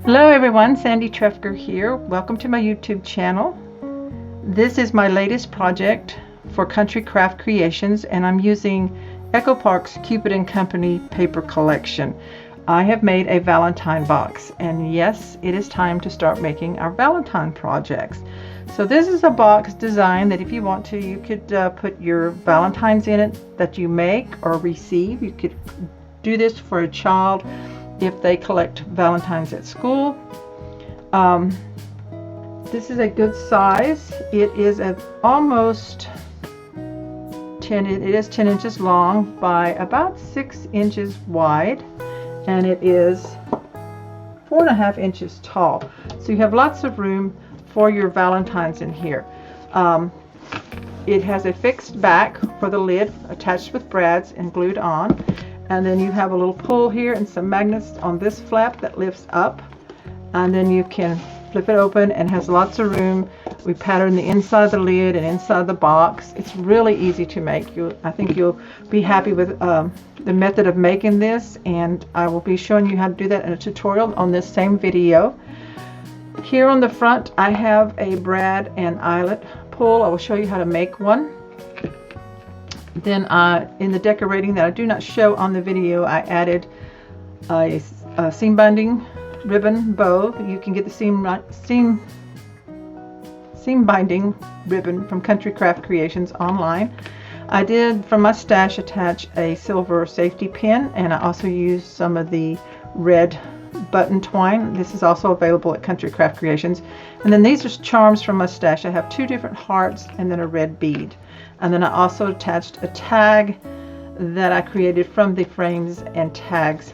Hello everyone, Sandy Trefker here. Welcome to my YouTube channel. This is my latest project for Country Craft Creations, and I'm using Echo Park's Cupid Company paper collection. I have made a Valentine box, and yes, it is time to start making our Valentine projects. So this is a box design that if you want to, you could put your Valentines in it that you make or receive. You could do this for a child if they collect Valentines at school. This is a good size. It is almost 10, it is 10 inches long by about 6 inches wide, and it is 4.5 inches tall. So you have lots of room for your Valentines in here. It has a fixed back for the lid attached with brads and glued on. And then you have a little pull here and some magnets on this flap that lifts up. And then you can flip it open and has lots of room. We pattern the inside of the lid and inside the box. It's really easy to make. I think you'll be happy with the method of making this, and I will be showing you how to do that in a tutorial on this same video. Here on the front I have a brad and eyelet pull. I will show you how to make one. Then in the decorating that I do not show on the video, I added a seam binding ribbon bow. You can get the seam binding ribbon from Country Craft Creations online. I did, from my stash, attach a silver safety pin, and I also used some of the red button twine. This is also available at Country Craft Creations. And then these are charms from my stash. I have 2 different hearts and then a red bead. And then I also attached a tag that I created from the frames and tags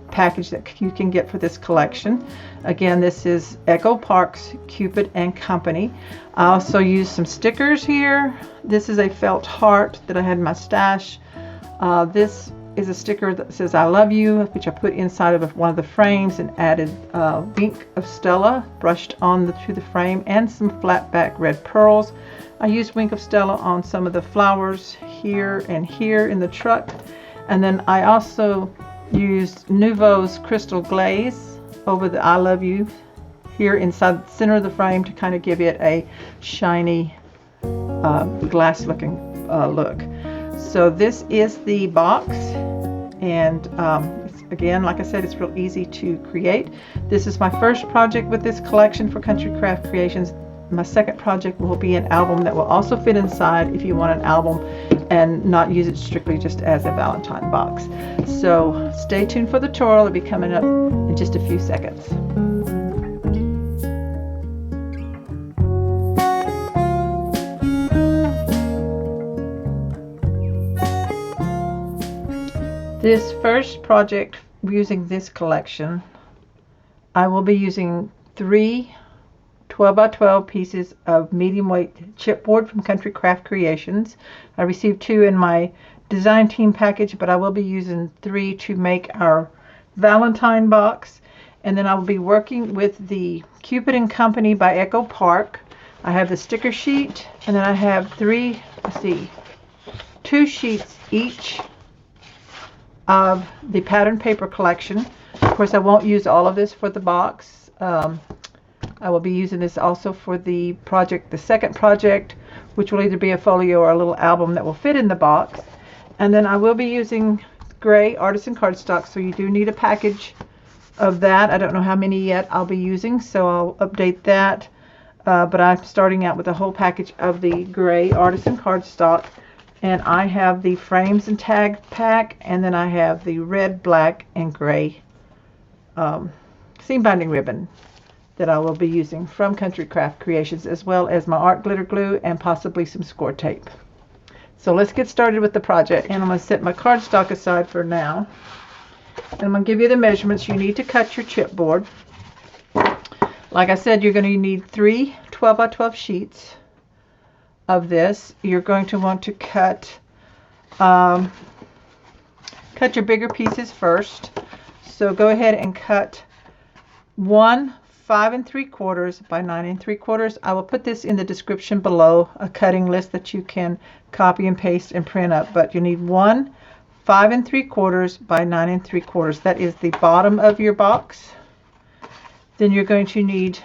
package that you can get for this collection. Again, this is Echo Park's Cupid and Company. I also used some stickers here. This is a felt heart that I had in my stash. This is a sticker that says I love you, which I put inside of one of the frames and added Wink of Stella brushed on to the frame and some flat back red pearls. I used Wink of Stella on some of the flowers here and here in the truck. And then I also used Nuvo's crystal glaze over the I love you here inside the center of the frame to kind of give it a shiny glass looking look. So this is the box, and again, like I said, it's real easy to create. This is my first project with this collection for Country Craft Creations. My second project will be an album that will also fit inside if you want an album and not use it strictly just as a Valentine box. So stay tuned for the tutorial. It'll be coming up in just a few seconds. This first project using this collection, I will be using 3 12x12 pieces of medium weight chipboard from Country Craft Creations. I received 2 in my design team package, but I will be using 3 to make our Valentine box. And then I will be working with the Cupid and Company by Echo Park. I have the sticker sheet, and then I have 2 sheets each of the pattern paper collection. Of course, I won't use all of this for the box. I will be using this also for the project, the second project, which will either be a folio or a little album that will fit in the box. And then I will be using gray Artisan Cardstock, so you do need a package of that. I don't know how many yet I'll be using, so I'll update that. But I'm starting out with a whole package of the gray Artisan Cardstock. And I have the frames and tag pack, and then I have the red, black, and gray seam binding ribbon that I will be using from Country Craft Creations, as well as my art glitter glue and possibly some score tape. So let's get started with the project, and I'm going to set my cardstock aside for now. And I'm going to give you the measurements you need to cut your chipboard. Like I said, you're going to need 3 12x12 sheets of this. You're going to want to cut your bigger pieces first. So go ahead and cut 1 5 3/4 by 9 3/4. I will put this in the description below, a cutting list that you can copy and paste and print up. But you need 1 5 3/4 by 9 3/4. That is the bottom of your box. Then you're going to need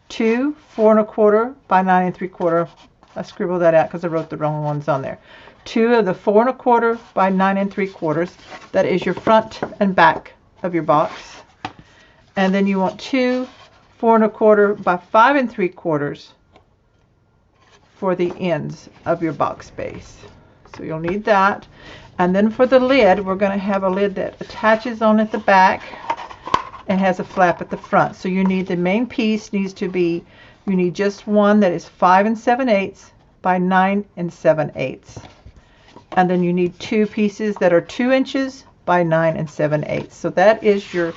2 4 1/4 by 9 3/4. I scribbled that out because I wrote the wrong ones on there. 2 of the 4 1/4 by 9 3/4. That is your front and back of your box. And then you want 2 4 1/4 by 5 3/4 for the ends of your box base. So you'll need that. And then for the lid, we're going to have a lid that attaches on at the back and has a flap at the front. So you need the main piece needs to be, you need just one that is 5 7/8 by 9 7/8. And then you need 2 pieces that are 2 inches by 9 7/8. So that is your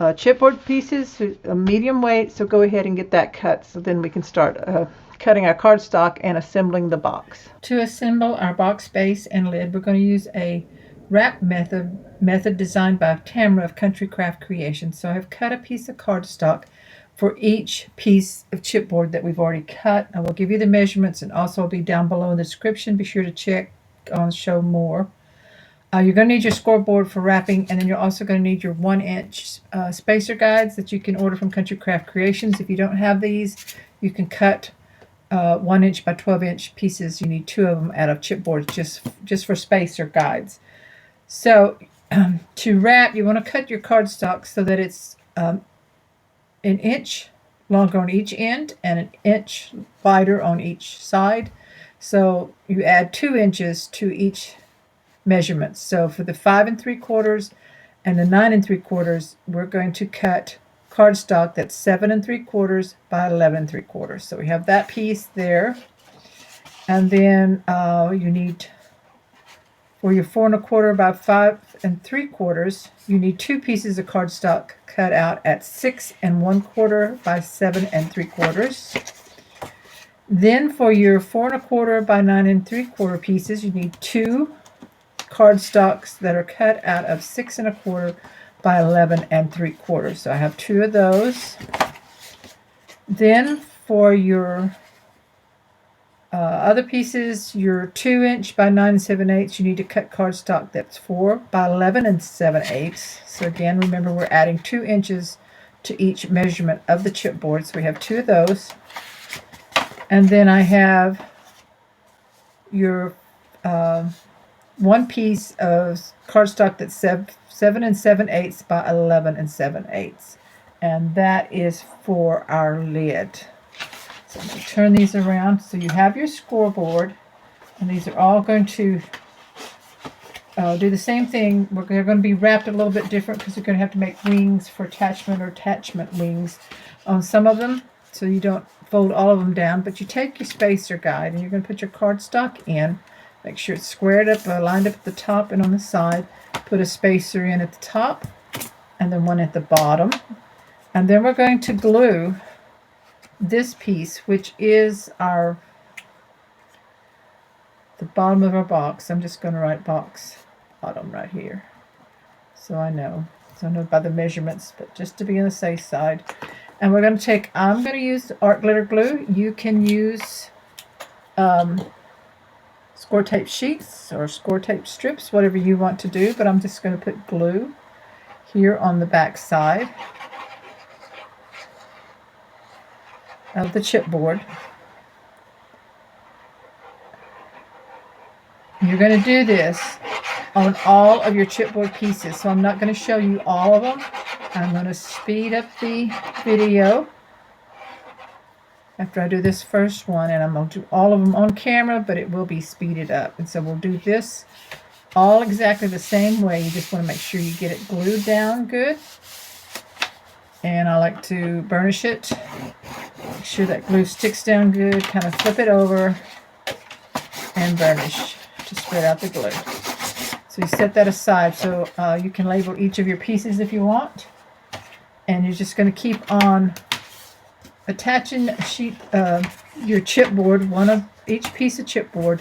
chipboard pieces, a medium weight. So go ahead and get that cut so then we can start cutting our cardstock and assembling the box. To assemble our box base and lid, we're going to use a wrap method designed by Tamara of Country Craft Creations. So I've cut a piece of cardstock for each piece of chipboard that we've already cut. I will give you the measurements, and also will be down below in the description. Be sure to check on Show More. You're going to need your scoreboard for wrapping, and then you're also going to need your 1-inch spacer guides that you can order from Country Craft Creations. If you don't have these, you can cut 1-inch by 12-inch pieces. You need 2 of them out of chipboards just for spacer guides. So to wrap, you want to cut your cardstock so that it's an inch longer on each end and an inch wider on each side. So you add 2 inches to each measurement. So for the 5 3/4 and the 9 3/4, we're going to cut cardstock that's 7 3/4 by 11 3/4. So we have that piece there. And then you need, for your 4 1/4 by 5 3/4, you need 2 pieces of cardstock cut out at 6 1/4 by 7 3/4. Then for your 4 1/4 by 9 3/4 pieces, you need 2 cardstocks that are cut out of 6 1/4 by 11 3/4. So I have 2 of those. Then for your other pieces, your 2-inch by 9 7/8, you need to cut cardstock that's 4 by 11 7/8. So again, remember we're adding 2 inches to each measurement of the chipboard. So we have 2 of those. And then I have your 1 piece of cardstock that's 7 7/8 by 11 7/8. And that is for our lid. So I'm going to turn these around. So you have your scoreboard, and these are all going to do the same thing. They're going to be wrapped a little bit different because you're going to have to make wings for attachment or attachment wings on some of them, so you don't fold all of them down. But you take your spacer guide and you're going to put your cardstock in. Make sure it's squared up, lined up at the top and on the side. Put a spacer in at the top and then one at the bottom. And then we're going to glue this piece, which is the bottom of our box. I'm just going to write box bottom right here. So I know by the measurements, but just to be on the safe side. And we're going to take, I'm going to use art glitter glue. You can use score tape sheets or score tape strips, whatever you want to do, but I'm just going to put glue here on the back side of the chipboard. You're going to do this on all of your chipboard pieces, so I'm not going to show you all of them. I'm going to speed up the video after I do this first one, and I'm going to do all of them on camera, but it will be speeded up. And so we'll do this all exactly the same way. You just want to make sure you get it glued down good. And I like to burnish it. Make sure that glue sticks down good. Kind of flip it over and burnish to spread out the glue. So you set that aside. So you can label each of your pieces if you want. And you're just going to keep on attaching your chipboard, one of each piece of chipboard,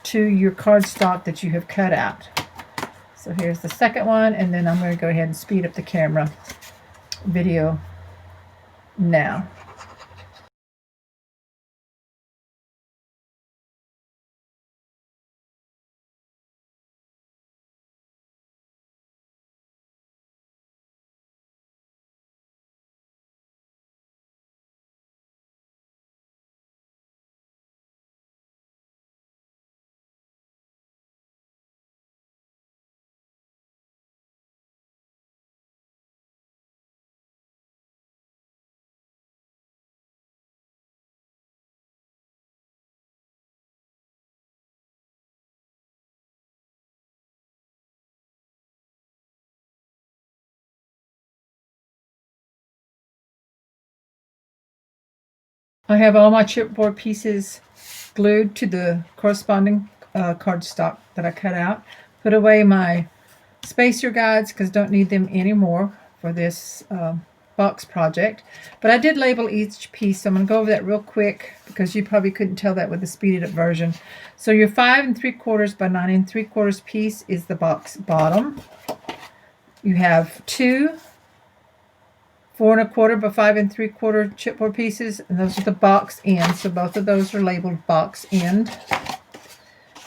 to your cardstock that you have cut out. So here's the second one, and then I'm going to go ahead and speed up the camera video now. I have all my chipboard pieces glued to the corresponding cardstock that I cut out. Put away my spacer guides because don't need them anymore for this box project. But I did label each piece, so I'm going to go over that real quick because you probably couldn't tell that with the speeded up version. So your 5 3/4 by 9 3/4 piece is the box bottom. You have 2 4 1/4 by 5 3/4 chipboard pieces, and those are the box ends. So both of those are labeled box end.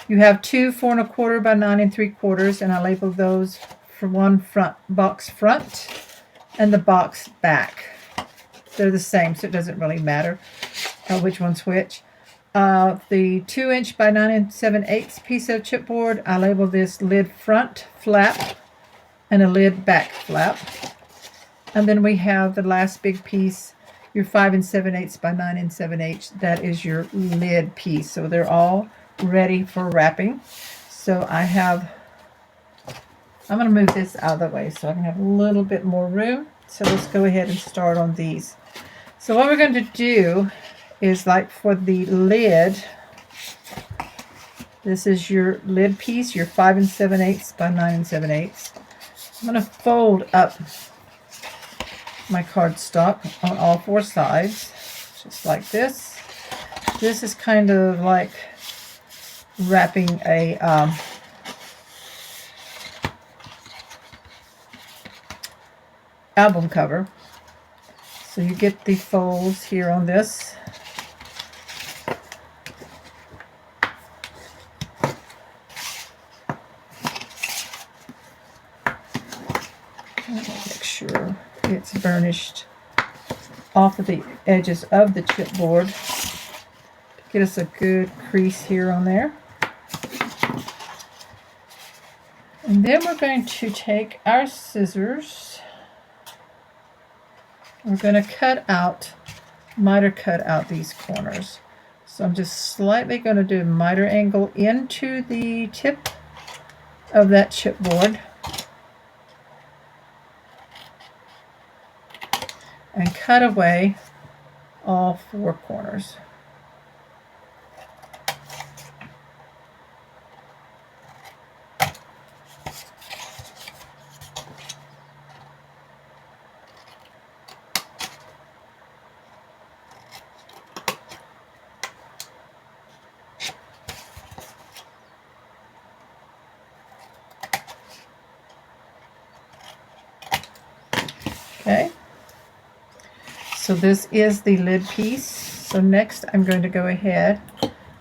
You have 2 4 1/4 by 9 3/4, and I labeled those for one front box front and the box back. They're the same, so it doesn't really matter which one's which. The 2" by 9 7/8 piece of chipboard, I labeled this lid front flap and a lid back flap. And then we have the last big piece, your 5 7/8 by 9 7/8. That is your lid piece. So they're all ready for wrapping. So I'm going to move this out of the way so I can have a little bit more room. So let's go ahead and start on these. So what we're going to do is, like for the lid, this is your lid piece, your 5 7/8 by 9 7/8. I'm going to fold up my cardstock on all 4 sides, just like this. This is kind of like wrapping a album cover. So you get the folds here on this. Make sure it's burnished off of the edges of the chipboard. Get us a good crease here on there. And then we're going to take our scissors. We're going to miter cut out these corners. So I'm just slightly going to do a miter angle into the tip of that chipboard and cut away all 4 corners. Okay, so this is the lid piece. So next I'm going to go ahead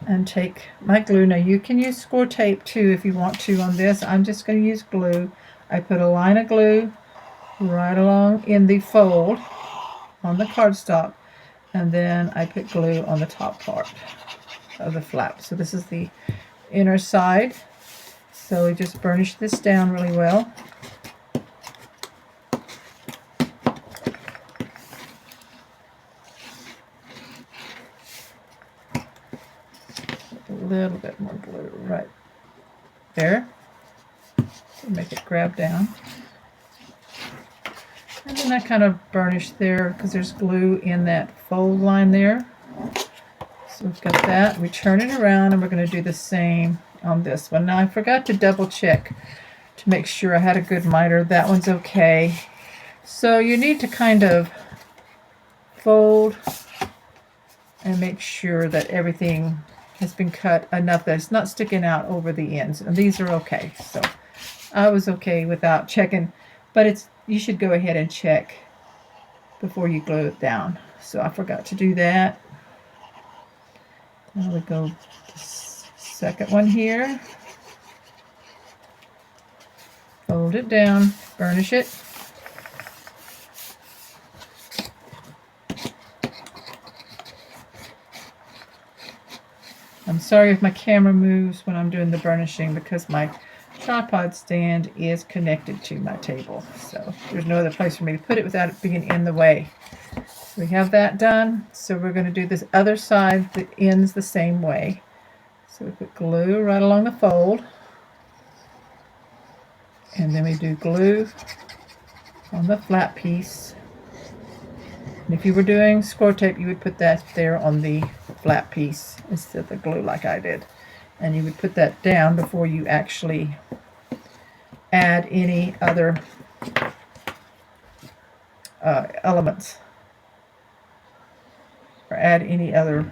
and take my glue. Now you can use score tape too if you want to on this. I'm just going to use glue. I put a line of glue right along in the fold on the cardstock, and then I put glue on the top part of the flap. So this is the inner side. So we just burnish this down really well. A little bit more glue right there to make it grab down. And then I kind of burnish there because there's glue in that fold line there. So we've got that. We turn it around and we're going to do the same on this one. Now I forgot to double check to make sure I had a good miter. That one's okay. So you need to kind of fold and make sure that everything has been cut enough that it's not sticking out over the ends. And these are okay. So I was okay without checking, but you should go ahead and check before you glue it down. So I forgot to do that. Now we go to the second one here. Fold it down, burnish it. I'm sorry if my camera moves when I'm doing the burnishing because my tripod stand is connected to my table. So there's no other place for me to put it without it being in the way. So we have that done. So we're going to do this other side that ends the same way. So we put glue right along the fold. And then we do glue on the flat piece. And if you were doing score tape, you would put that there on the flat piece instead of the glue like I did. And you would put that down before you actually add any other elements, or add any other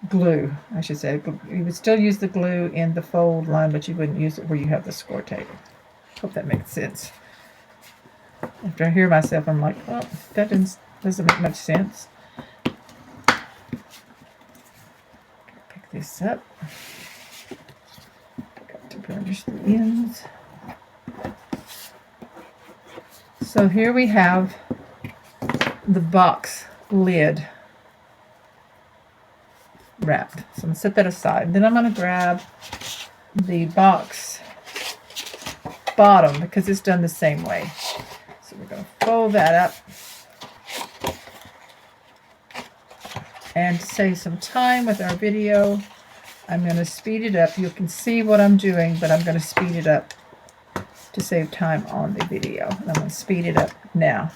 glue, I should say. You would still use the glue in the fold line, but you wouldn't use it where you have the score tape. Hope that makes sense. After I hear myself, I'm like, well, that doesn't make much sense. Pick this up. Got to burnish the ends. So here we have the box lid wrapped. So I'm going to set that aside. Then I'm going to grab the box bottom because it's done the same way. So we're going to fold that up. And to save some time with our video, I'm going to speed it up. You can see what I'm doing, but I'm going to speed it up to save time on the video. And I'm going to speed it up now.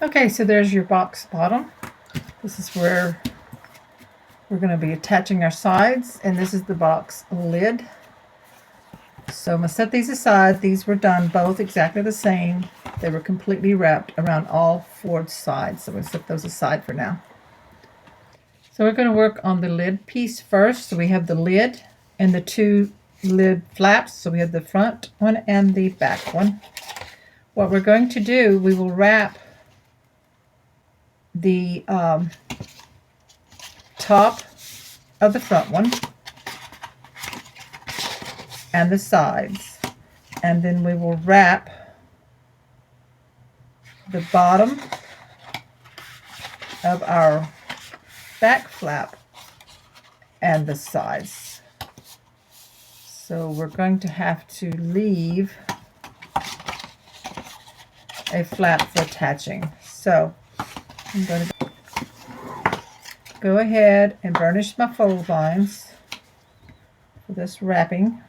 Okay, so there's your box bottom. This is where we're going to be attaching our sides, and this is the box lid. So I'm going to set these aside. These were done both exactly the same. They were completely wrapped around all four sides. So we'll set those aside for now. So we're going to work on the lid piece first. So we have the lid and the two lid flaps. So we have the front one and the back one. What we're going to do, we will wrap the top of the front one and the sides, and then we will wrap the bottom of our back flap and the sides. So we're going to have to leave a flap for attaching. So I'm going to go ahead and burnish my fold lines for this wrapping.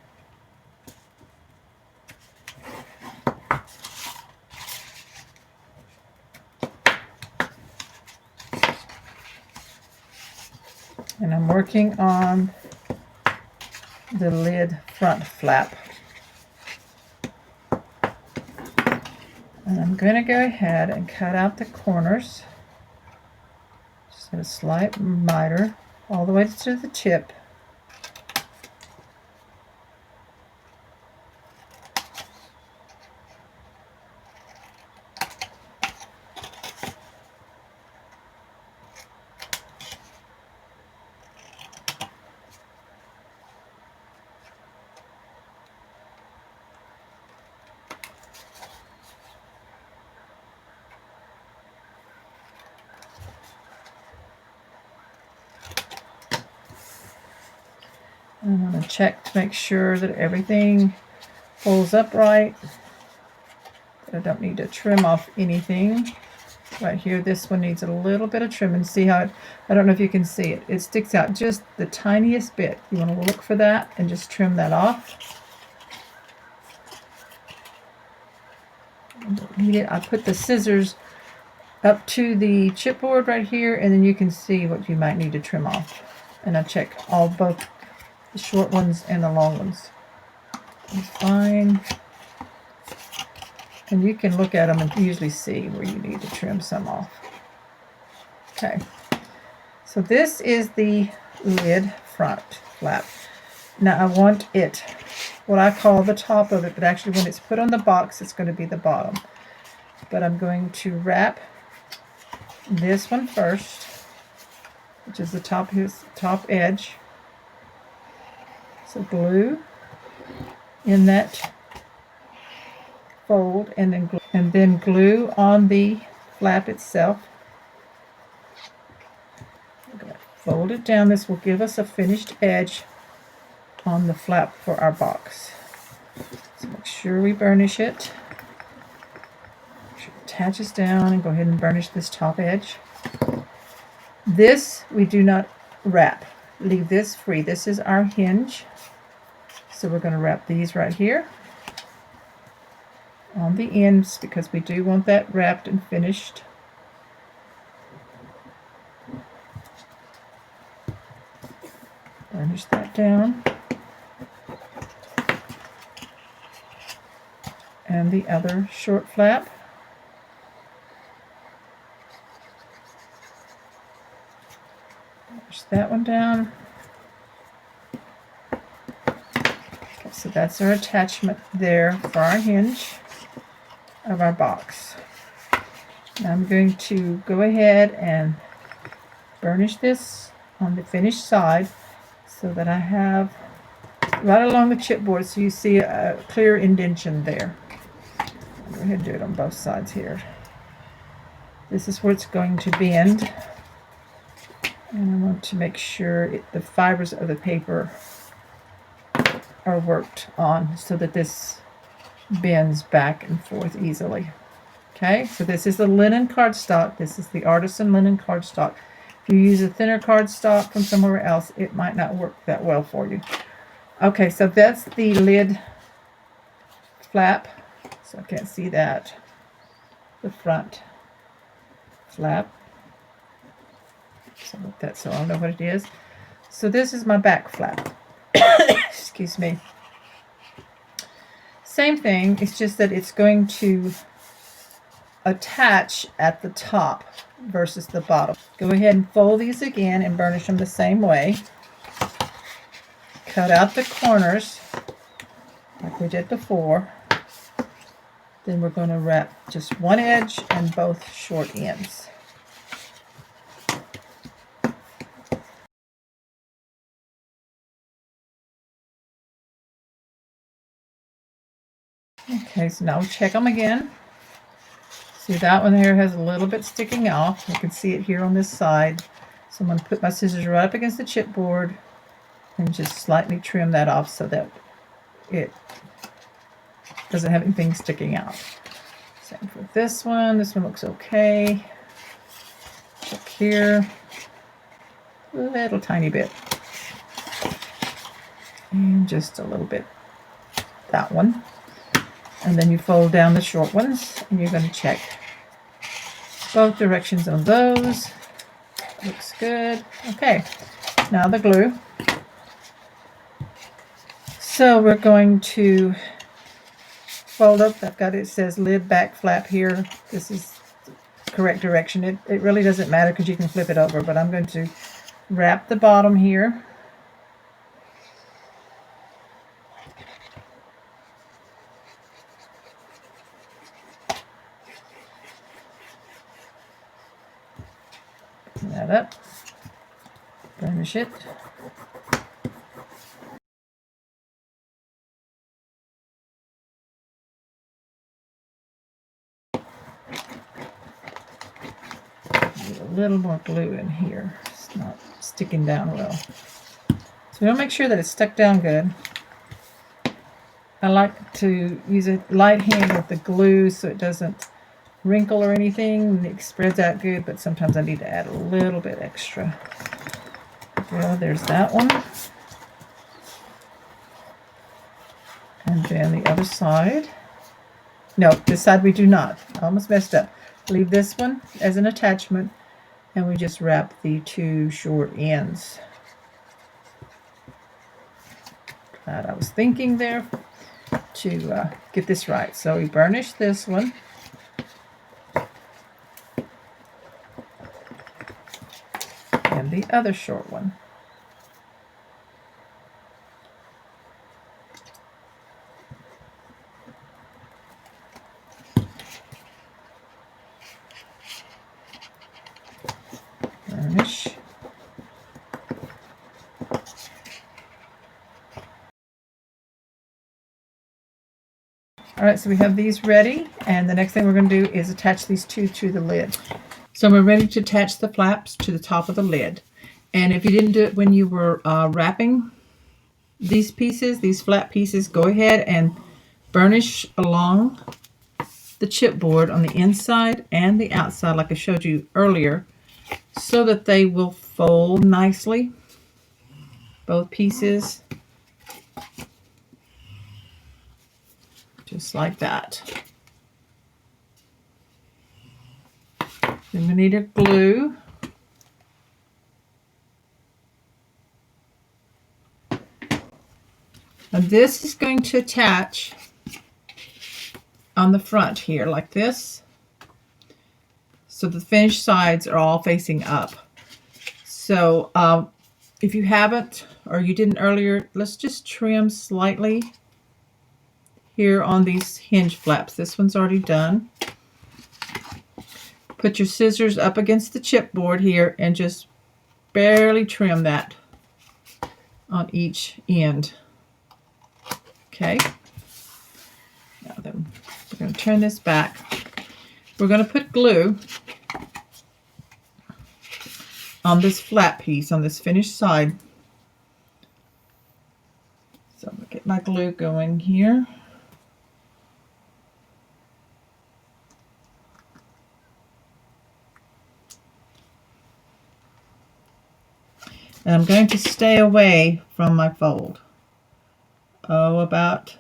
And I'm working on the lid front flap. And I'm going to go ahead and cut out the corners. Just a slight miter all the way to the tip. I'm going to check to make sure that everything folds up right. I don't need to trim off anything. Right here, this one needs a little bit of trim. And see how it, I don't know if you can see it. It sticks out just the tiniest bit. You want to look for that and just trim that off. I put the scissors up to the chipboard right here, and then you can see what you might need to trim off. And I check both the short ones and the long ones. It's fine. And you can look at them and usually see where you need to trim some off. Okay. So this is the lid front flap. Now I want it, what I call the top of it, but actually when it's put on the box, it's going to be the bottom. But I'm going to wrap this one first, which is the top edge. So glue in that fold, and then glue on the flap itself. fold it down. This will give us a finished edge on the flap for our box. So make sure we burnish it. Make sure it attaches down, and go ahead and burnish this top edge. This we do not wrap. Leave this free. This is our hinge. So we're going to wrap these right here on the ends because we do want that wrapped and finished. Burnish that down. And the other short flap. Burnish that one down. Okay, so that's our attachment there for our hinge of our box. Now I'm going to go ahead and burnish this on the finished side so that I have right along the chipboard, so you see a clear indentation there. I'll go ahead and do it on both sides here. This is where it's going to bend, and I want to make sure the fibers of the paper are worked on so that this bends back and forth easily. Okay, so this is the linen cardstock. This is the Artisan linen cardstock. If you use a thinner cardstock from somewhere else, it might not work that well for you. Okay, so that's the lid flap. So I can't see that. The front flap. So that's, so I'll know what it is. So this is my back flap. Excuse me. Same thing, it's just that it's going to attach at the top versus the bottom. Go ahead and fold these again and burnish them the same way. Cut out the corners like we did before. Then we're going to wrap just one edge and both short ends. Okay, so now we'll check them again. See, that one here has a little bit sticking off. You can see it here on this side. So I'm going to put my scissors right up against the chipboard and just slightly trim that off so that it doesn't have anything sticking out. Same for this one. This one looks okay. Check here. A little tiny bit. And just a little bit. That one. And then you fold down the short ones, and you're going to check both directions on those. Looks good. Okay, now the glue. So we're going to fold up. I've got it says lid back flap here. This is the correct direction. It really doesn't matter because you can flip it over, but I'm going to wrap the bottom here. That up, burnish it. Need a little more glue in here. It's not sticking down well. So we'll make sure that it's stuck down good. I like to use a light hand with the glue so it doesn't wrinkle or anything. It spreads out good, but sometimes I need to add a little bit extra. Well, there's that one. And then the other side. No, this side we do not. I almost messed up. Leave this one as an attachment, and we just wrap the two short ends. Glad I was thinking there to get this right. So we burnish this one. And the other short one. Burnish. Alright, so we have these ready, and the next thing we're going to do is attach these two to the lid. So we're ready to attach the flaps to the top of the lid. And if you didn't do it when you were wrapping these pieces, these flat pieces, go ahead and burnish along the chipboard on the inside and the outside like I showed you earlier so that they will fold nicely, both pieces, just like that. Then we need a glue. And this is going to attach on the front here like this, so the finished sides are all facing up. So if you haven't or you didn't earlier, let's just trim slightly here on these hinge flaps. This one's already done. Put your scissors up against the chipboard here and just barely trim that on each end. Okay. Now then, we're going to turn this back. We're going to put glue on this flat piece, on this finished side. So I'm going to get my glue going here. And I'm going to stay away from my fold. Oh, about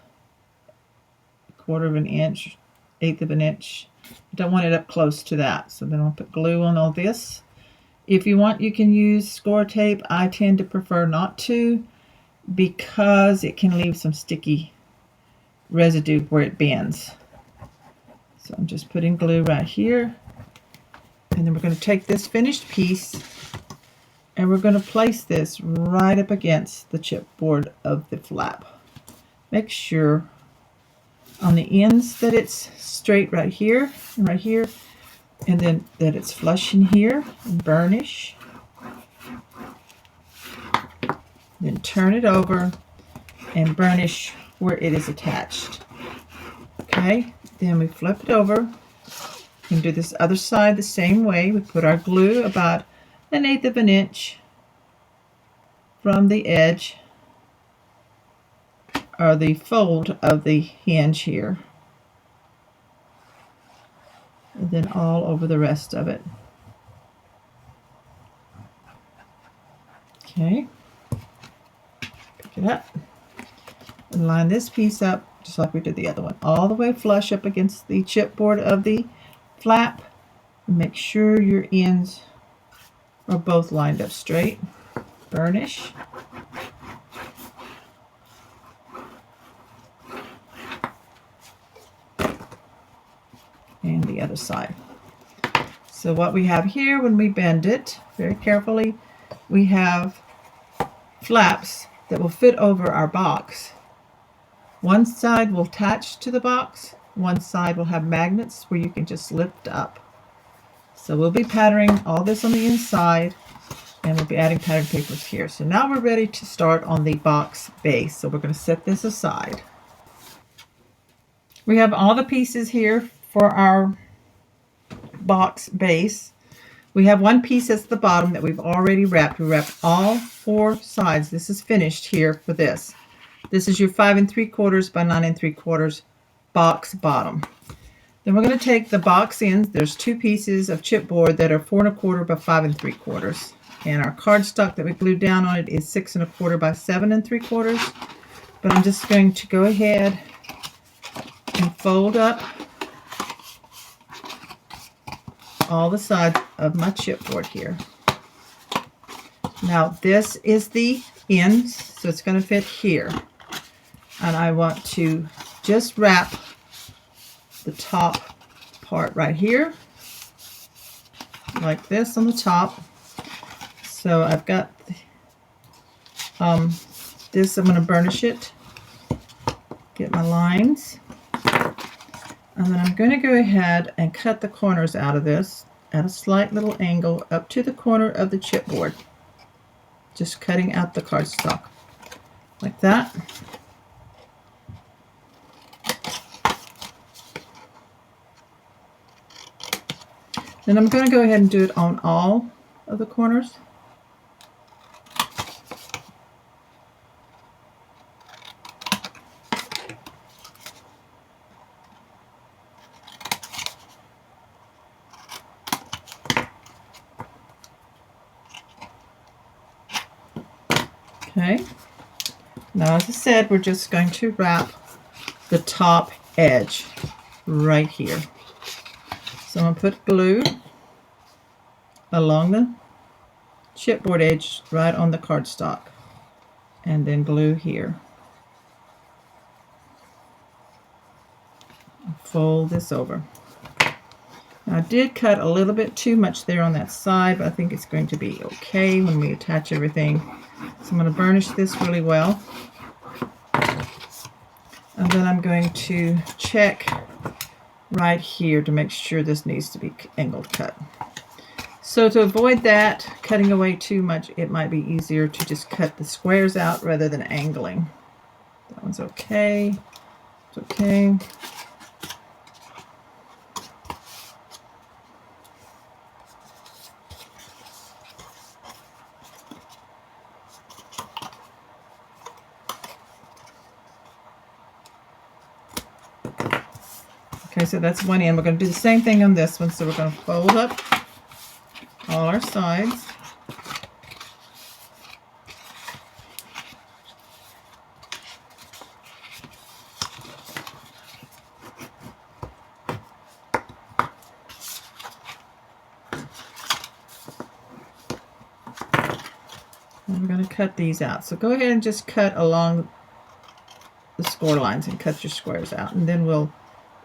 a quarter of an inch, eighth of an inch. I don't want it up close to that. So then I'll put glue on all this. If you want, you can use score tape. I tend to prefer not to because it can leave some sticky residue where it bends. So I'm just putting glue right here. And then we're going to take this finished piece and we're going to place this right up against the chipboard of the flap. Make sure on the ends that it's straight right here and right here, and then that it's flush in here, and burnish. Then turn it over and burnish where it is attached. Okay, then we flip it over and do this other side the same way. We put our glue about an eighth of an inch from the edge or the fold of the hinge here, and then all over the rest of it. Okay, pick it up and line this piece up just like we did the other one, all the way flush up against the chipboard of the flap. Make sure your ends are both lined up straight. Burnish. And the other side. So what we have here when we bend it very carefully, we have flaps that will fit over our box. One side will attach to the box, one side will have magnets where you can just lift up. So we'll be patterning all this on the inside, and we'll be adding pattern papers here. So now we're ready to start on the box base. So we're going to set this aside. We have all the pieces here for our box base. We have one piece at the bottom that we've already wrapped. We wrapped all four sides. This is finished here for this. This is your 5 3/4 by 9 3/4 box bottom. Then we're going to take the box ends. There's two pieces of chipboard that are 4 1/4 by 5 3/4. And our cardstock that we glued down on it is 6 1/4 by 7 3/4. But I'm just going to go ahead and fold up all the sides of my chipboard here. Now this is the ends, so it's going to fit here. And I want to just wrap the top part right here, like this on the top. So I've got this, I'm going to burnish it, get my lines, and then I'm going to go ahead and cut the corners out of this at a slight little angle up to the corner of the chipboard. Just cutting out the cardstock like that. Then I'm going to go ahead and do it on all of the corners. Okay. Now, as I said, we're just going to wrap the top edge right here. So I'm going to put glue along the chipboard edge right on the cardstock, and then glue here. Fold this over. Now, I did cut a little bit too much there on that side, but I think it's going to be okay when we attach everything. So I'm going to burnish this really well. And then I'm going to check right here to make sure this needs to be angled cut. So to avoid that, cutting away too much, it might be easier to just cut the squares out rather than angling. That one's okay. It's okay. Okay, so that's one end. We're going to do the same thing on this one. So we're going to fold up all our sides. And we're going to cut these out. So go ahead and just cut along the score lines and cut your squares out. And then we'll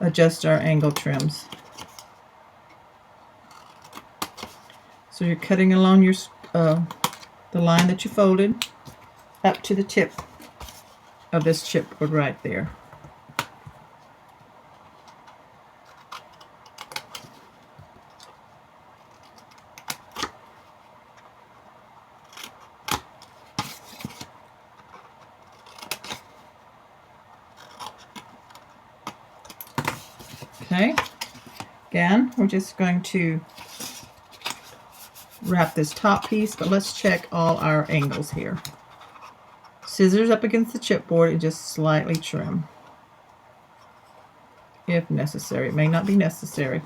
adjust our angle trims. So you're cutting along your the line that you folded up to the tip of this chipboard right there. Okay, again, we're just going to wrap this top piece, but let's check all our angles here. Scissors up against the chipboard and just slightly trim if necessary. It may not be necessary.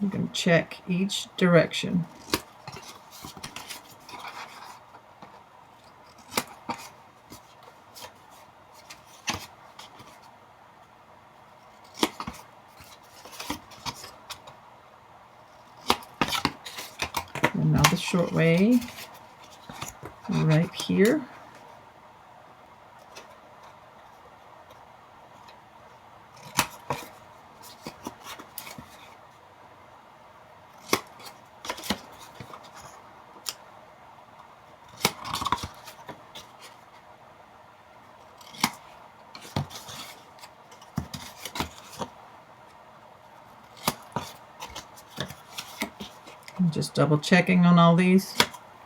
You can check each direction. And now the short way right here. Just double checking on all these.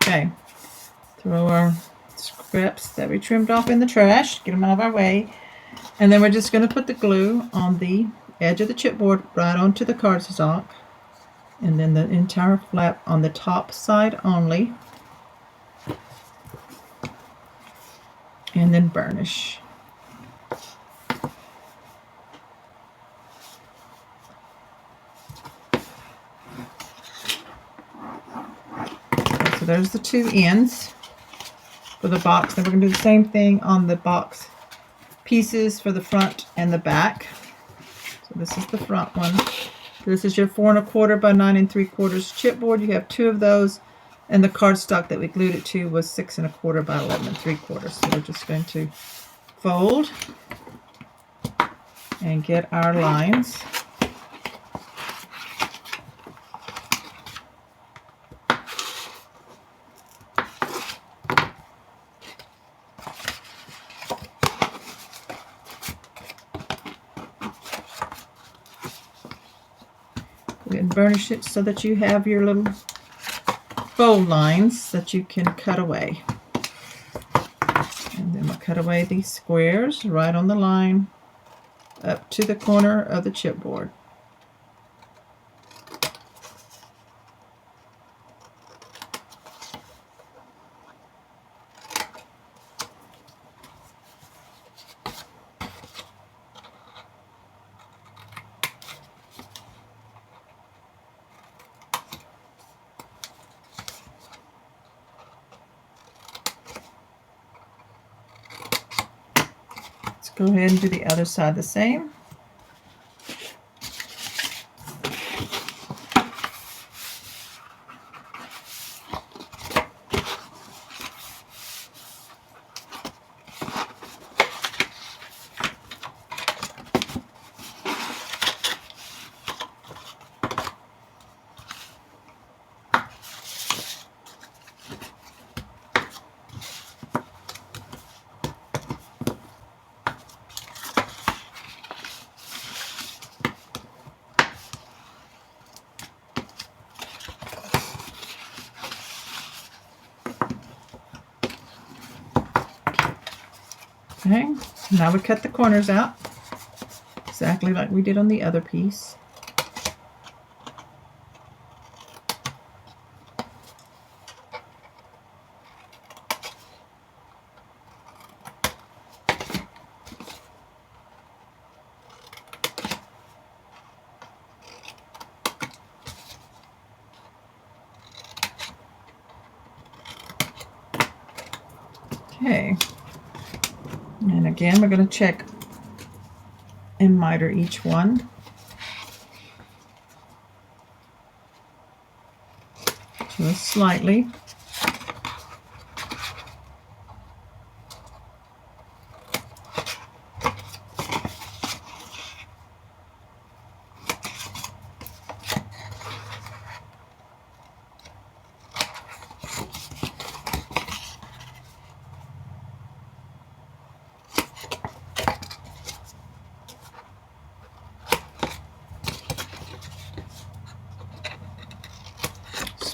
Okay, throw our scraps that we trimmed off in the trash, get them out of our way, and then we're just going to put the glue on the edge of the chipboard right onto the cardstock, and then the entire flap on the top side only, and then burnish. So there's the two ends for the box. Then we're going to do the same thing on the box pieces for the front and the back. So this is the front one. This is your 4 1/4 by 9 3/4 chipboard. You have 2 of those, and the cardstock that we glued it to was 6 1/4 by 11 3/4. So we're just going to fold and get our lines. And burnish it so that you have your little fold lines that you can cut away. And then we'll cut away these squares right on the line up to the corner of the chipboard. go ahead and do the other side the same. Okay, now we cut the corners out, exactly like we did on the other piece. Okay. And again, we're going to check and miter each one. Just slightly.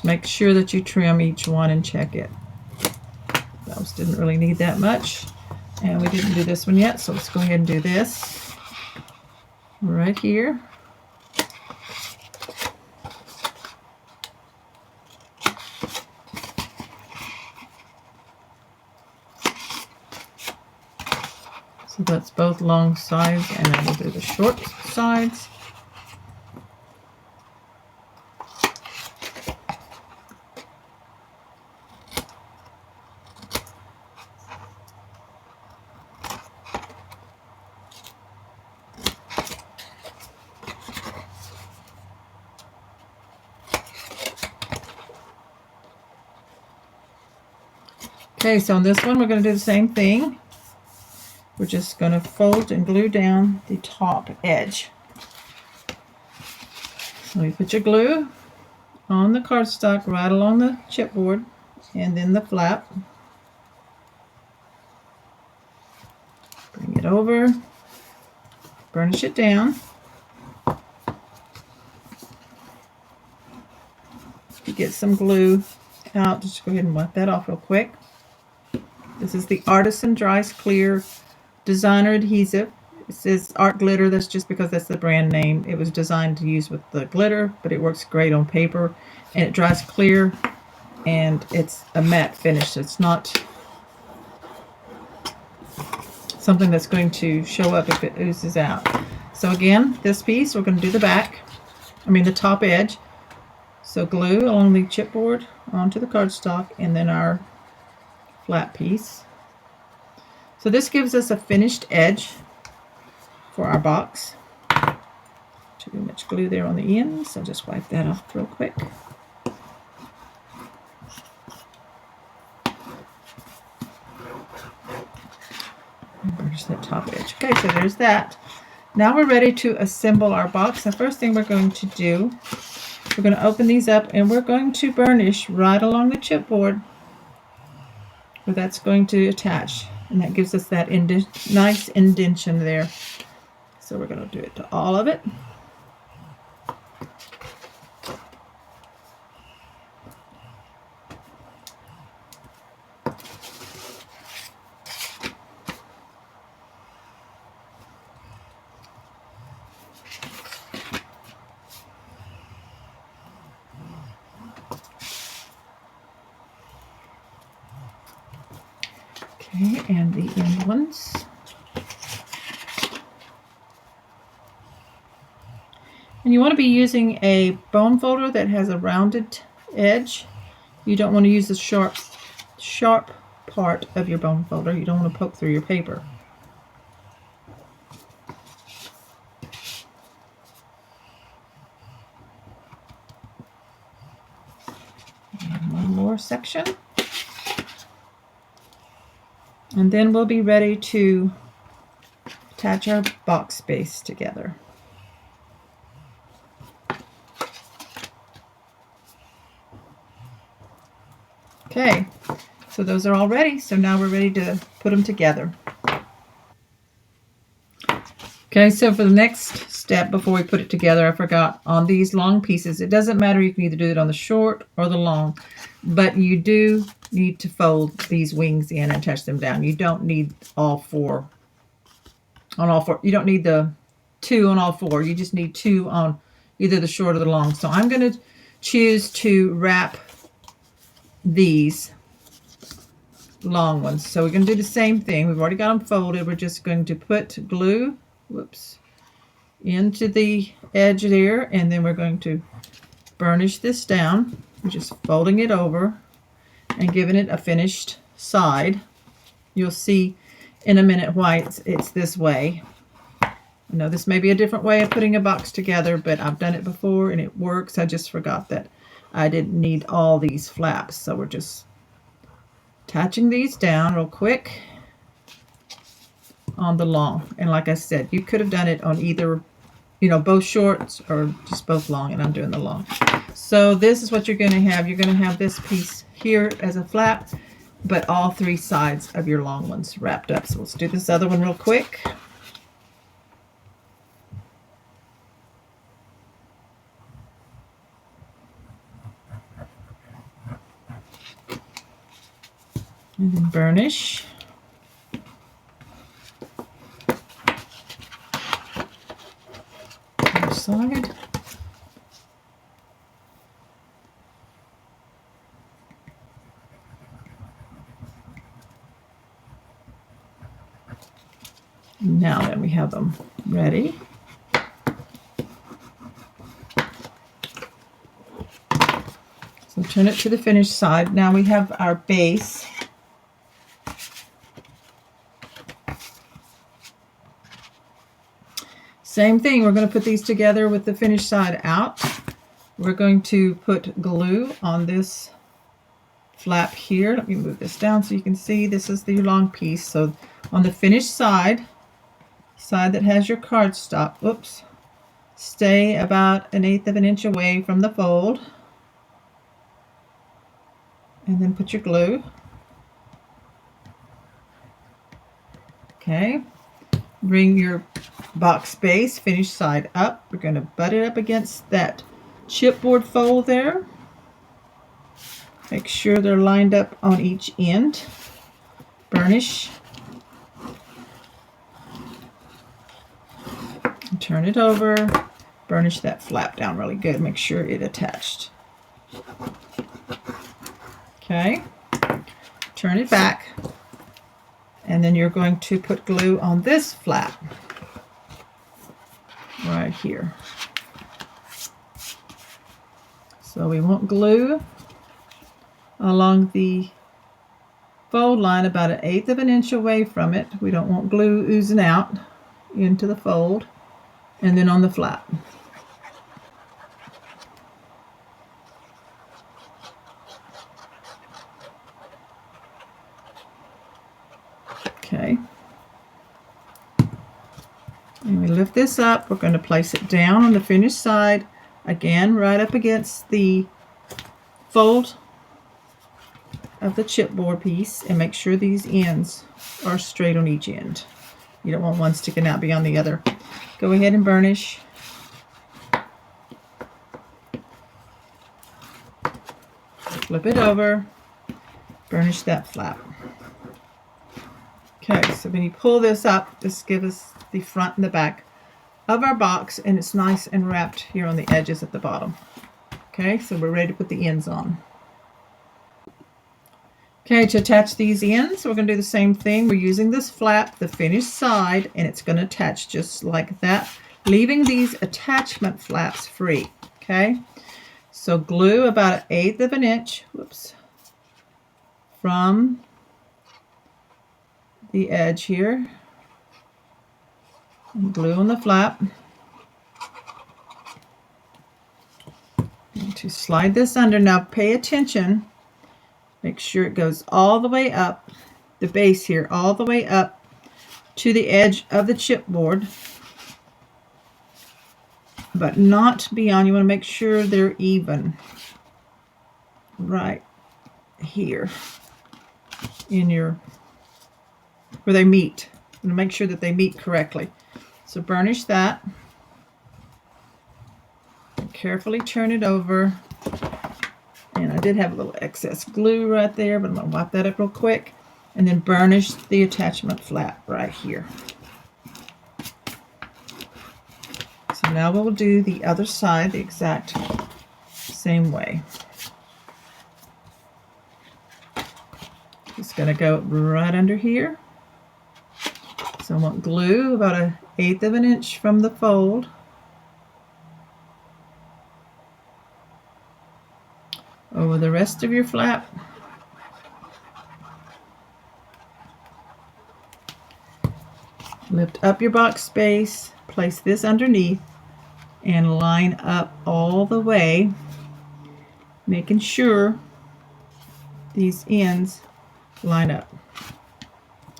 Make sure that you trim each one and check it. Those didn't really need that much. And we didn't do this one yet, so let's go ahead and do this right here. So that's both long sides, and then we'll do the short sides. Okay, so on this one, we're going to do the same thing. We're just going to fold and glue down the top edge. So you put your glue on the cardstock right along the chipboard and then the flap. Bring it over, burnish it down. If you get some glue out, just go ahead and wipe that off real quick. This is the Artisan Dries Clear Designer Adhesive. It says Art Glitter. That's just because that's the brand name. It was designed to use with the glitter, but it works great on paper, and it dries clear, and it's a matte finish. It's not something that's going to show up if it oozes out. So again, this piece, we're going to do the top edge. So glue along the chipboard onto the cardstock, and then our flat piece. So this gives us a finished edge for our box. Too much glue there on the end, so just wipe that off real quick. And burnish that top edge. Okay, so there's that. Now we're ready to assemble our box. The first thing we're going to do, we're going to open these up and we're going to burnish right along the chipboard where that's going to attach, and that gives us that nice indentation there. So we're going to do it to all of it. Okay, and the end ones. And you want to be using a bone folder that has a rounded edge. You don't want to use the sharp part of your bone folder. You don't want to poke through your paper. And one more section. And then we'll be ready to attach our box base together. Okay, so those are all ready. So now we're ready to put them together. Okay, so for the next step before we put it together, I forgot on these long pieces, it doesn't matter, you can either do it on the short or the long, but you do need to fold these wings in and attach them down. You don't need all four on all four. You don't need the two on all four. You just need two on either the short or the long. So I'm going to choose to wrap these long ones. So we're going to do the same thing. We've already got them folded. We're just going to put glue, into the edge there, and then we're going to burnish this down. We're just folding it over and giving it a finished side. You'll see in a minute why it's this way. I know this may be a different way of putting a box together, but I've done it before and it works. I just forgot that I didn't need all these flaps. So we're just attaching these down real quick on the long. And like I said, you could have done it on either, both shorts or just both long, and I'm doing the long. So this is what you're going to have. You're going to have this piece here as a flap, but all three sides of your long ones wrapped up. So let's do this other one real quick. And then burnish. Other side. Now then, we have them ready. So turn it to the finished side. Now we have our base. Same thing, we're going to put these together with the finished side out. We're going to put glue on this flap here. Let me move this down so you can see this is the long piece. So on the finished side that has your cardstock, stay about 1/8 of an inch away from the fold. And then put your glue. Okay. Bring your box base, finished side up. We're going to butt it up against that chipboard fold there. Make sure they're lined up on each end. Burnish. And turn it over. Burnish that flap down really good. Make sure it attached. Okay. Turn it back. And then you're going to put glue on this flap right here. So we want glue along the fold line about 1/8 of an inch away from it. We don't want glue oozing out into the fold. And then on the flap. Okay. And we lift this up. We're going to place it down on the finished side. Again, right up against the fold of the chipboard piece, and make sure these ends are straight on each end. You don't want one sticking out beyond the other. Go ahead and burnish. Flip it over. Burnish that flap. Okay, so when you pull this up, this gives us the front and the back of our box, and it's nice and wrapped here on the edges at the bottom. Okay, so we're ready to put the ends on. Okay, to attach these ends, we're going to do the same thing. We're using this flap, the finished side, and it's going to attach just like that, leaving these attachment flaps free. Okay, so glue about 1/8 of an inch, from the edge here, and glue on the flap. And to slide this under. Now pay attention. Make sure it goes all the way up, the base here, all the way up to the edge of the chipboard, but not beyond. You want to make sure they're even right here in your, where they meet. You want to make sure that they meet correctly. So burnish that. Carefully turn it over. And I did have a little excess glue right there, but I'm going to wipe that up real quick. And then burnish the attachment flap right here. So now we'll do the other side the exact same way. Just going to go right under here. So I want glue about 1/8 of an inch from the fold. Over the rest of your flap. Lift up your box space, place this underneath, and line up all the way, making sure these ends line up,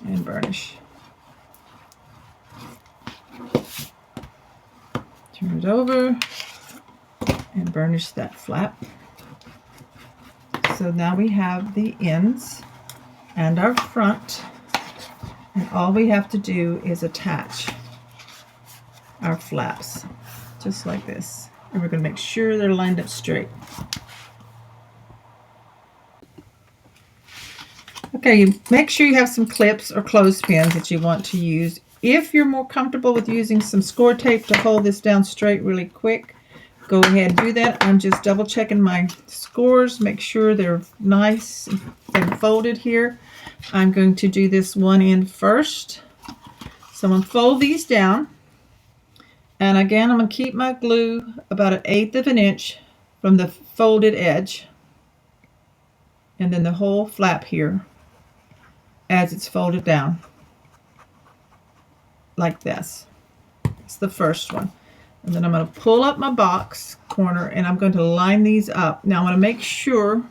and burnish. Turn it over and burnish that flap. So now we have the ends and our front, and all we have to do is attach our flaps just like this, and we're going to make sure they're lined up straight. Okay, you make sure you have some clips or clothespins that you want to use. If you're more comfortable with using some score tape to hold this down straight really quick, go ahead and do that. I'm just double checking my scores, make sure they're nice and folded here. I'm going to do this one end first. So I'm going to fold these down. And again, I'm going to keep my glue about 1/8 of an inch from the folded edge. And then the whole flap here as it's folded down. Like this. It's the first one. And then I'm going to pull up my box corner and I'm going to line these up. Now I want to make sure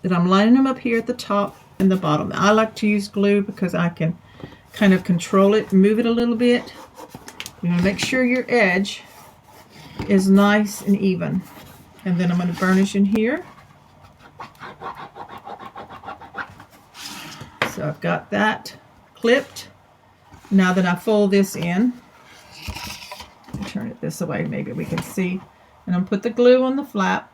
that I'm lining them up here at the top and the bottom. I like to use glue because I can kind of control it, move it a little bit. You want to make sure your edge is nice and even. And then I'm going to burnish in here. So I've got that clipped. Now that I fold this in, turn it this way, maybe we can see. And I'm put the glue on the flap,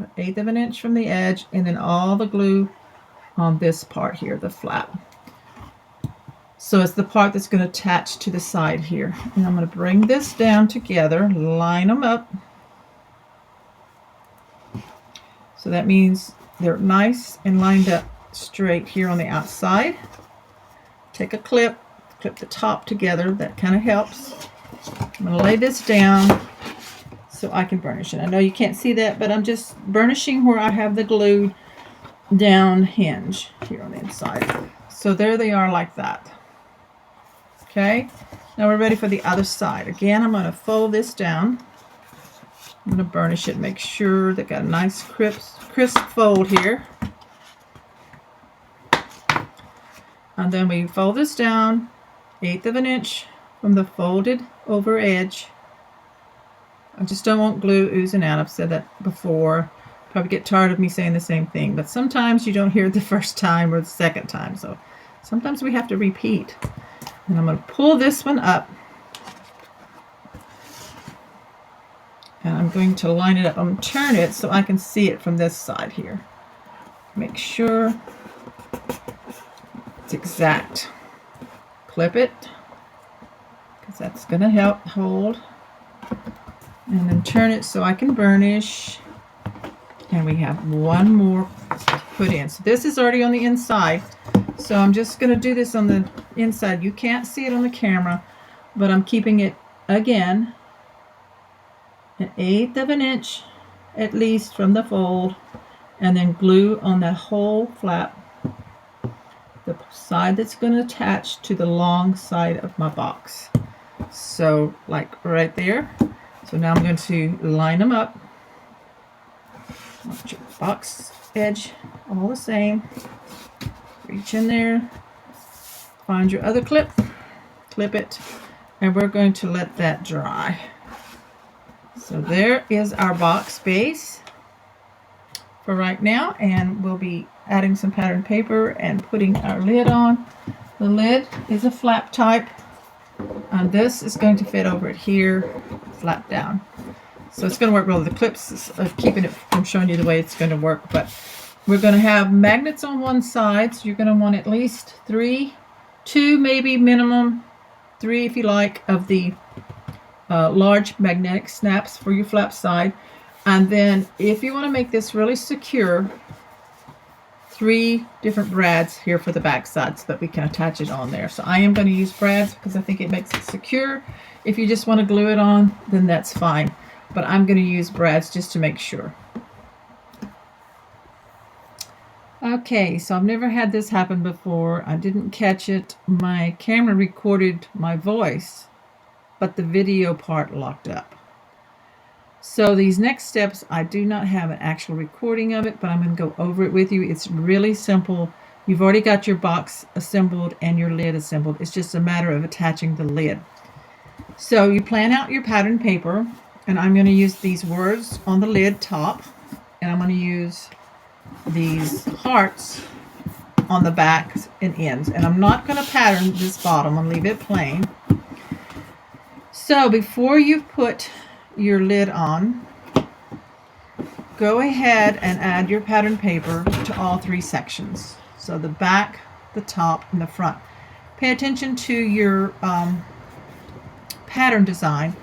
1/8 of an inch from the edge, and then all the glue on this part here, the flap. So it's the part that's going to attach to the side here. And I'm going to bring this down together, line them up. So that means they're nice and lined up straight here on the outside. Take a clip, clip the top together. That kind of helps. I'm going to lay this down so I can burnish it. I know you can't see that, but I'm just burnishing where I have the glued down hinge here on the inside. So there they are like that. Okay, now we're ready for the other side. Again, I'm going to fold this down. I'm going to burnish it, make sure they got a nice crisp fold here. And then we fold this down 1/8 of an inch from the folded over edge. I just don't want glue oozing out. I've said that before. Probably get tired of me saying the same thing, but sometimes you don't hear it the first time or the second time, so sometimes we have to repeat. And I'm going to pull this one up, and I'm going to line it up. I'm going to turn it so I can see it from this side here. Make sure it's exact. Clip it, because that's going to help hold. And then turn it so I can burnish. And we have one more to put in. So this is already on the inside. So I'm just going to do this on the inside. You can't see it on the camera, but I'm keeping it, again, 1/8 of an inch at least from the fold, and then glue on that whole flap, the side that's going to attach to the long side of my box. So like right there. So now I'm going to line them up. Want your box edge all the same. Reach in there, find your other clip, clip it, and we're going to let that dry. So there is our box base for right now, and we'll be adding some pattern paper and putting our lid on. The lid is a flap type, and this is going to fit over it here, flap down. So it's going to work well. The clips are keeping it from showing you the way it's going to work, but we're going to have magnets on one side, so you're going to want at least two, maybe minimum 3 if you like, of the large magnetic snaps for your flap side. And then if you want to make this really secure, 3 different brads here for the back side so that we can attach it on there. So I am going to use brads because I think it makes it secure. If you just want to glue it on, then that's fine. But I'm going to use brads just to make sure. Okay, so I've never had this happen before. I didn't catch it. My camera recorded my voice, but the video part locked up. So these next steps, I do not have an actual recording of it, but I'm going to go over it with you. It's really simple. You've already got your box assembled and your lid assembled. It's just a matter of attaching the lid. So you plan out your pattern paper, and I'm going to use these words on the lid top, and I'm going to use these hearts on the backs and ends. And I'm not going to pattern this bottom. I'm going to leave it plain. So before you put your lid on, go ahead and add your pattern paper to all 3 sections. So the back, the top, and the front. Pay attention to your pattern design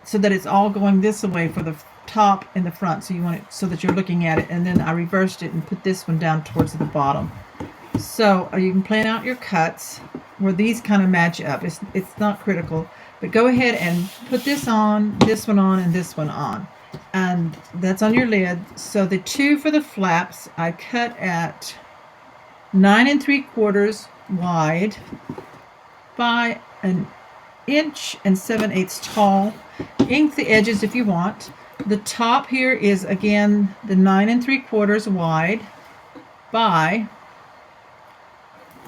so that it's all going this way for the top and the front. So you want it so that you're looking at it, and then I reversed it and put this one down towards the bottom. So you can plan out your cuts where these kind of match up. It's not critical. But go ahead and put this on, this one on, and this one on. And that's on your lid. So the 2 for the flaps, I cut at 9 3/4 wide by 1 inch and 7/8 tall. Ink the edges if you want. The top here is, again, the 9 3/4 wide by,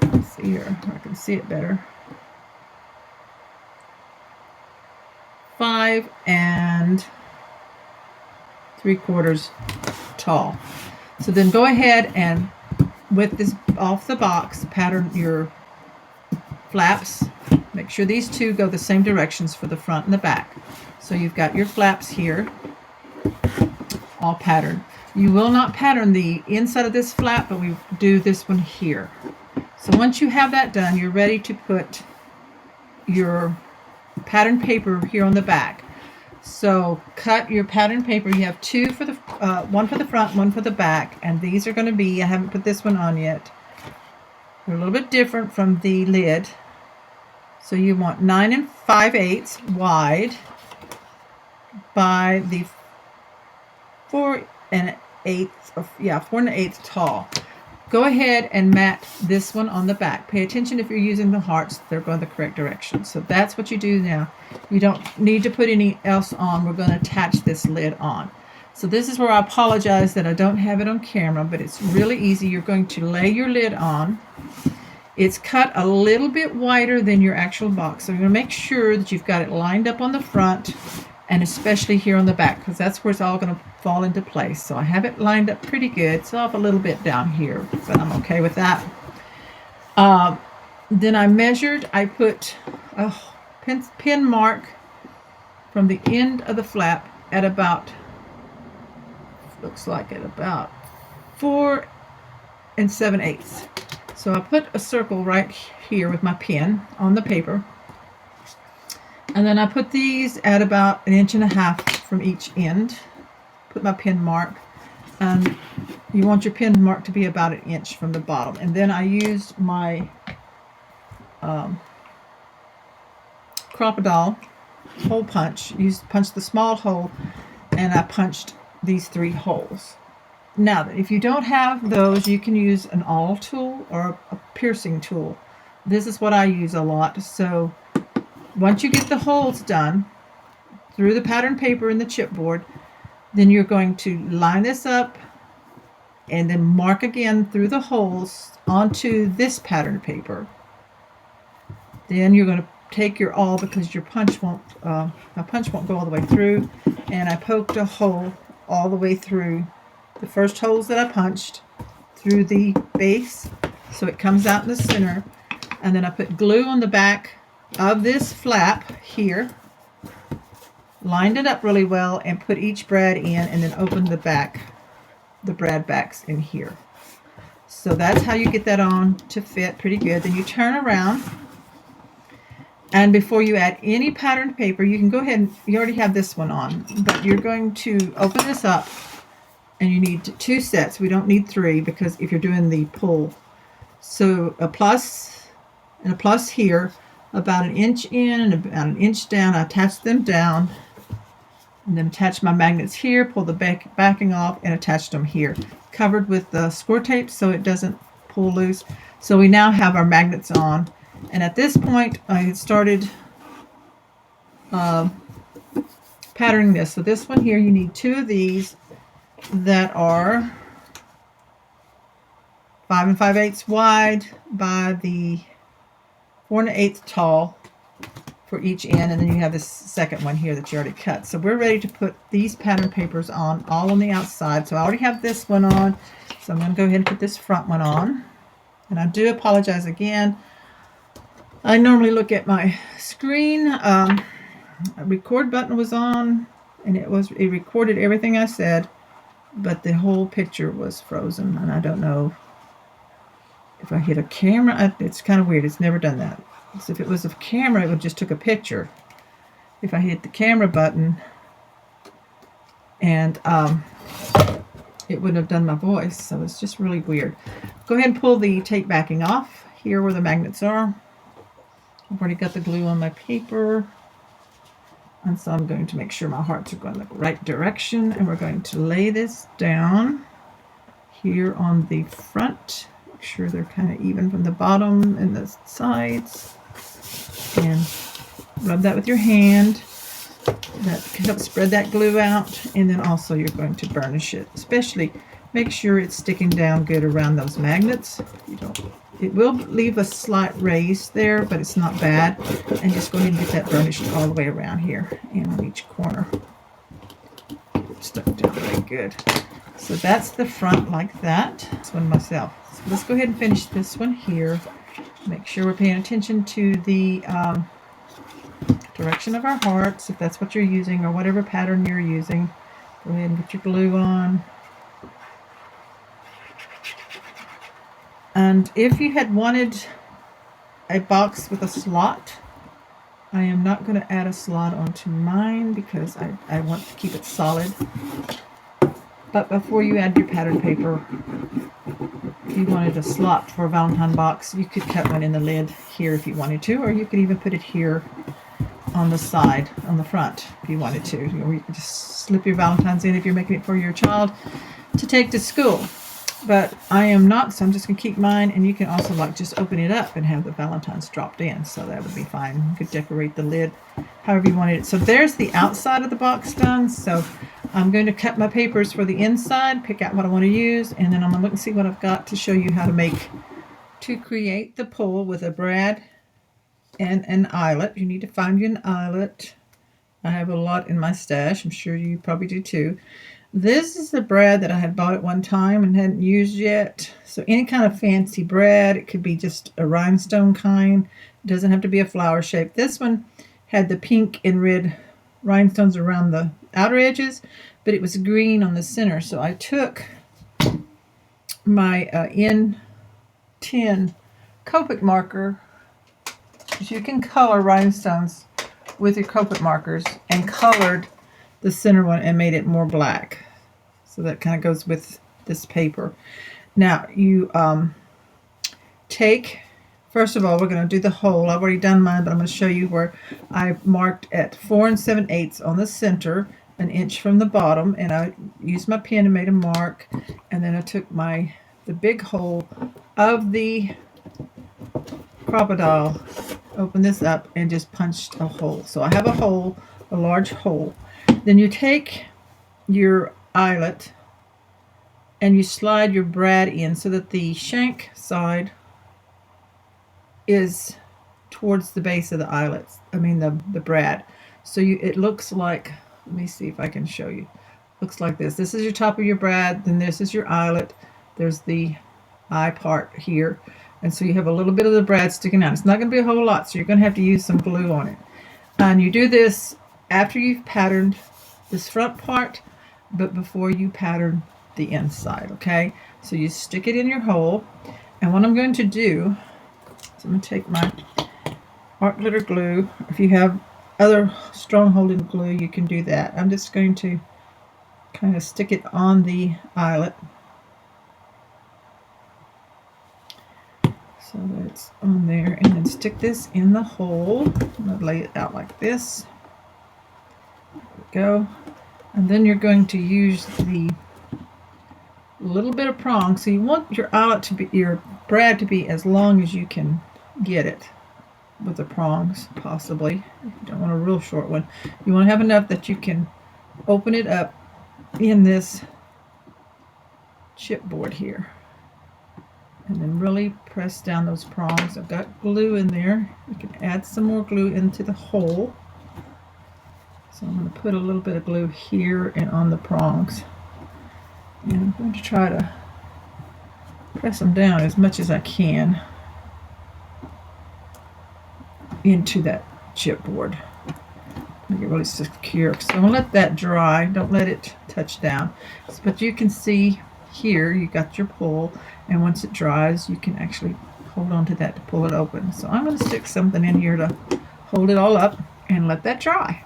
let's see here, I can see it better, 5 3/4 tall. So then go ahead and with this off the box, pattern your flaps. Make sure these 2 go the same directions for the front and the back. So you've got your flaps here, all patterned. You will not pattern the inside of this flap, but we do this one here. So once you have that done, you're ready to put your pattern paper here on the back. So cut your pattern paper. You have 2 for the one for the front, 1 for the back, and these are going to be, I haven't put this one on yet, they're a little bit different from the lid. So you want 9 5/8 wide by the 4 1/8 tall. Go ahead and mat this one on the back. Pay attention if you're using the hearts, they're going the correct direction. So that's what you do now. You don't need to put any else on. We're going to attach this lid on. So this is where I apologize that I don't have it on camera, but it's really easy. You're going to lay your lid on. It's cut a little bit wider than your actual box. So you're going to make sure that you've got it lined up on the front and especially here on the back, because that's where it's all going to fall into place. So I have it lined up pretty good. It's off a little bit down here, but I'm okay with that. Then I measured, I put a pin mark from the end of the flap at about, looks like at about 4 7/8. So I put a circle right here with my pin on the paper. And then I put these at about 1.5 inches from each end. Put my pin mark. And you want your pin mark to be about 1 inch from the bottom. And then I used my crocodile hole punch. Punched the small hole, and I punched these 3 holes. Now, if you don't have those, you can use an awl tool or a piercing tool. This is what I use a lot. So once you get the holes done through the pattern paper in the chipboard, then you're going to line this up and then mark again through the holes onto this pattern paper. Then you're going to take your awl, because your punch won't, my punch won't go all the way through, and I poked a hole all the way through the first holes that I punched through the base, so it comes out in the center, and then I put glue on the back of this flap here, lined it up really well, and put each brad in, and then opened the back, the brad backs in here. So that's how you get that on to fit pretty good. Then you turn around, and before you add any patterned paper, you can go ahead and, you already have this one on, but you're going to open this up, and you need 2 sets. We don't need 3, because if you're doing the pull. So a plus and a plus here, about 1 inch in and about 1 inch down. I attach them down, and then attach my magnets here, pull the backing off, and attach them here, covered with the score tape so it doesn't pull loose. So we now have our magnets on, and at this point I had started patterning this. So this one here, you need 2 of these that are 5 5/8 wide by the 4 1/8 tall for each end, and then you have this second one here that you already cut. So we're ready to put these pattern papers on, all on the outside. So I already have this one on, so I'm going to go ahead and put this front one on. And I do apologize again. I normally look at my screen. A record button was on, and it recorded everything I said, but the whole picture was frozen, and I don't know if I hit a camera. It's kind of weird. It's never done that. So if it was a camera, it would just took a picture. If I hit the camera button, and it wouldn't have done my voice. So it's just really weird. Go ahead and pull the tape backing off here where the magnets are. I've already got the glue on my paper, and so I'm going to make sure my hearts are going the right direction, and we're going to lay this down here on the front. Make sure they're kind of even from the bottom and the sides, and rub that with your hand. That helps spread that glue out, and then also you're going to burnish it. Especially make sure it's sticking down good around those magnets. It will leave a slight raise there, but it's not bad. And just go ahead and get that burnished all the way around here and on each corner. Stuck down really good. So that's the front like that. This one myself. So let's go ahead and finish this one here. Make sure we're paying attention to the direction of our hearts, if that's what you're using, or whatever pattern you're using. Go ahead and put your glue on. And if you had wanted a box with a slot, I am not going to add a slot onto mine because I want to keep it solid. But before you add your pattern paper, if you wanted a slot for a Valentine box, you could cut one in the lid here if you wanted to, or you could even put it here on the side, on the front, if you wanted to. Or you could just slip your Valentines in if you're making it for your child to take to school. But I am not, so I'm just going to keep mine, and you can also just open it up and have the Valentines dropped in, so that would be fine. You could decorate the lid however you wanted it. So there's the outside of the box done. So I'm going to cut my papers for the inside, pick out what I want to use, and then I'm going to look and see what I've got to show you how to create the pull with a brad and an eyelet. You need to find you an eyelet. I have a lot in my stash. I'm sure you probably do too. This is the brad that I had bought at one time and hadn't used yet. So any kind of fancy brad, it could be just a rhinestone kind. It doesn't have to be a flower shape. This one had the pink and red rhinestones around the outer edges, but it was green on the center. So I took my N10 Copic marker, because you can color rhinestones with your Copic markers, and colored the center one and made it more black. So that kind of goes with this paper. Now you first of all, we're going to do the hole. I've already done mine, but I'm going to show you where I marked at 4 7/8 on the center, 1 inch from the bottom, and I used my pen and made a mark, and then I took the big hole of the crocodile, open this up and just punched a hole. So I have a hole, a large hole. Then you take your eyelet and you slide your brad in so that the shank side is towards the base of the eyelets. I mean the brad. So it looks like, let me see if I can show you. Looks like this. This is your top of your brad, then this is your eyelet. There's the eye part here. And so you have a little bit of the brad sticking out. It's not going to be a whole lot, so you're going to have to use some glue on it. And you do this after you've patterned this front part, but before you pattern the inside, okay? So you stick it in your hole. And what I'm going to do is I'm going to take my art glitter glue. If you have other strong holding glue, you can do that. I'm just going to kind of stick it on the eyelet so that it's on there, and then stick this in the hole. I'm going to lay it out like this. There we go. And then you're going to use the little bit of prong. So you want your eyelet to be, your brad to be as long as you can get it with the prongs, possibly. You don't want a real short one. You want to have enough that you can open it up in this chipboard here. And then really press down those prongs. I've got glue in there. You can add some more glue into the hole. So I'm going to put a little bit of glue here and on the prongs. And I'm going to try to press them down as much as I can into that chipboard. Make it really secure. So I'm going to let that dry. Don't let it touch down. But you can see here you got your pull, and once it dries you can actually hold on to that to pull it open. So I'm going to stick something in here to hold it all up and let that dry.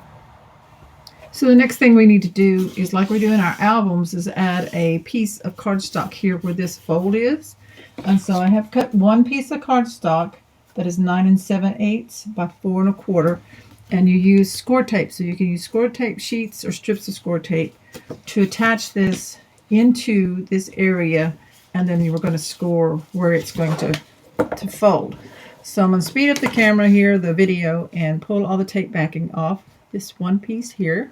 So the next thing we need to do is, like we do in our albums, is add a piece of cardstock here where this fold is. And so I have cut one piece of cardstock that is 9 7/8 by 4 1/4, and you use score tape. So you can use score tape sheets or strips of score tape to attach this into this area, and then you were going to score where it's going to fold. So I'm going to speed up the camera here, the video, and pull all the tape backing off this one piece here.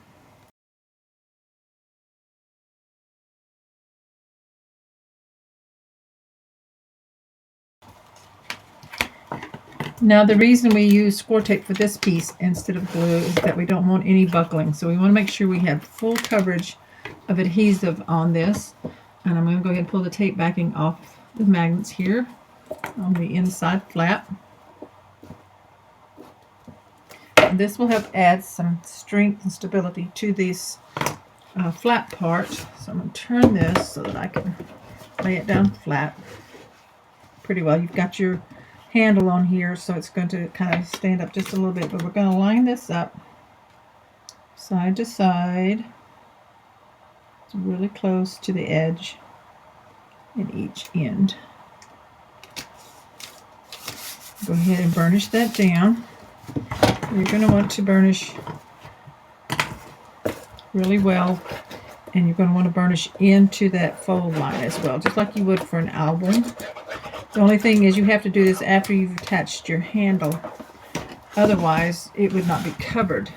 Now the reason we use score tape for this piece instead of glue is that we don't want any buckling. So we want to make sure we have full coverage of adhesive on this. And I'm going to go ahead and pull the tape backing off the magnets here on the inside flap. And this will help add some strength and stability to this flat part. So I'm going to turn this so that I can lay it down flat pretty well. You've got your handle on here, so it's going to kind of stand up just a little bit, but we're going to line this up side to side. It's really close to the edge in each end. Go ahead and burnish that down. You're going to want to burnish really well, and you're going to want to burnish into that fold line as well, just like you would for an album. The only thing is you have to do this after you've attached your handle. Otherwise, it would not be covered.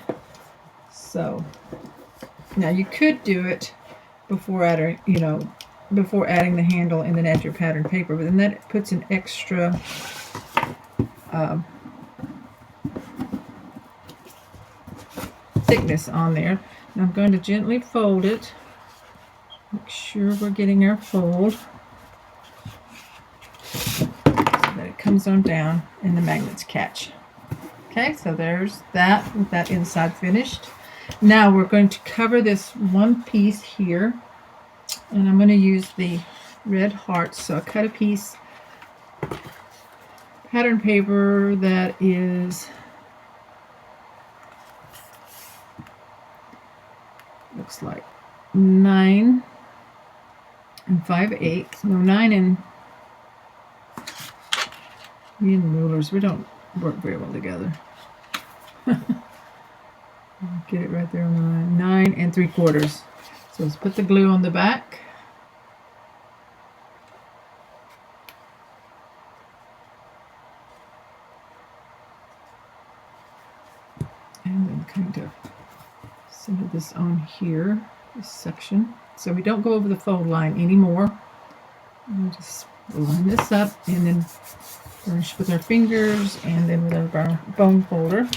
So now you could do it before adding, before adding the handle and then add your pattern paper, but then that puts an extra thickness on there. And I'm going to gently fold it. Make sure we're getting our fold so that it comes on down and the magnets catch. Okay, so there's that with that inside finished. Now we're going to cover this one piece here, and I'm going to use the red hearts. So I cut a piece pattern paper that is looks like 9 5/8. No, 9 and me and rulers, we don't work very well together. Get it right there on the line. 9 3/4. So let's put the glue on the back. kind of center this on here, this section, so we don't go over the fold line anymore. And just line this up and then burnish with our fingers and then with our bone folder,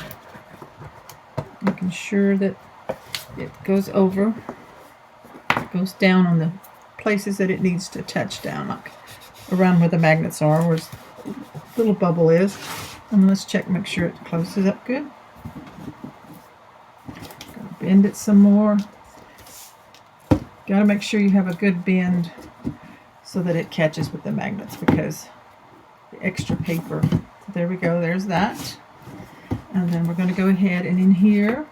making sure that it goes over, goes down on the places that it needs to touch down, like around where the magnets are, where the little bubble is. And let's check, make sure it closes up good. Gotta bend it some more. Gotta make sure you have a good bend so that it catches with the magnets, because the extra paper. So there we go, there's that. And then we're going to go ahead and in here,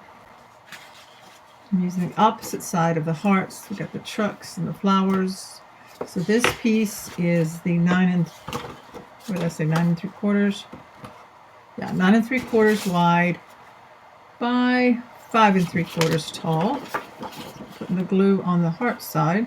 I'm using the opposite side of the hearts. We got the trucks and the flowers. So this piece is the 9 3/4? Yeah, 9 3/4 wide by 5 3/4 tall. So putting the glue on the heart side.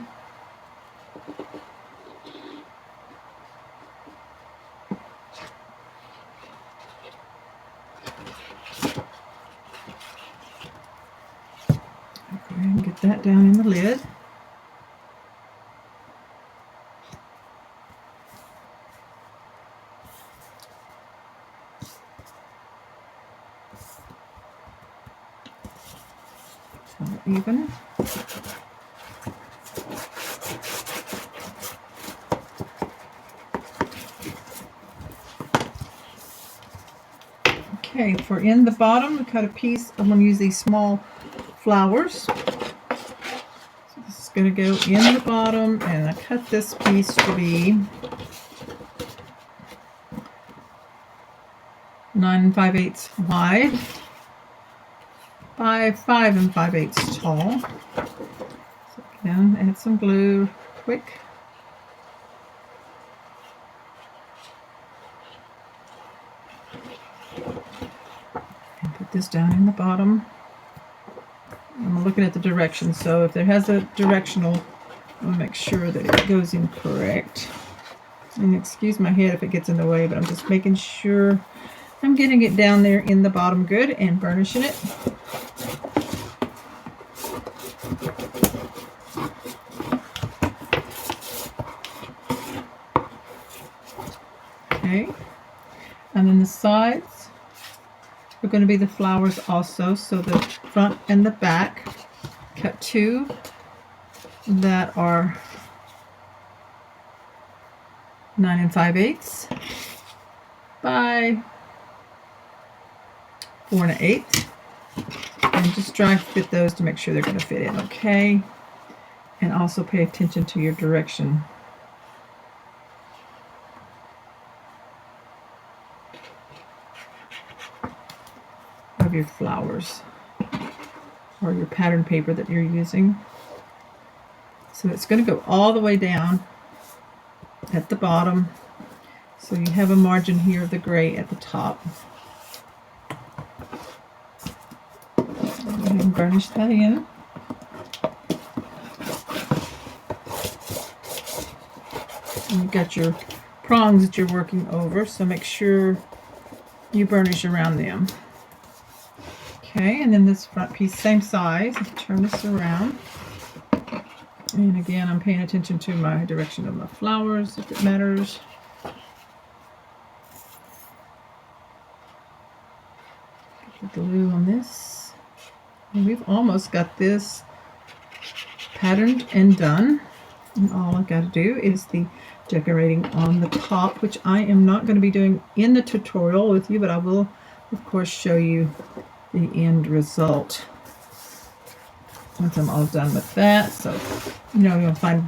And get that down in the lid. So even. Okay, for in the bottom, we cut a piece. I'm going to use these small flowers. Going to go in the bottom, and I cut this piece to be 9 5/8 wide by 5 5/8 tall. So again, add some glue quick. And put this down in the bottom. I'm looking at the directions, so if there has a directional, I want to make sure that it goes in correct. And excuse my head if it gets in the way, but I'm just making sure I'm getting it down there in the bottom good and burnishing it. Okay, and then the sides are going to be the flowers also, so the front and the back. Cut 2 that are 9 5/8 by 4 1/8, and just dry fit those to make sure they're going to fit in okay. And also pay attention to your direction. Of your flowers or your pattern paper that you're using. So it's going to go all the way down at the bottom, so you have a margin here of the gray at the top. And burnish that in. And you've got your prongs that you're working over, so make sure you burnish around them. Okay, and then this front piece, same size. Turn this around. And again, I'm paying attention to my direction of my flowers, if it matters. Get the glue on this. And we've almost got this patterned and done. And all I've got to do is the decorating on the top, which I am not going to be doing in the tutorial with you, but I will, of course, show you the end result once I'm all done with that. So, you'll find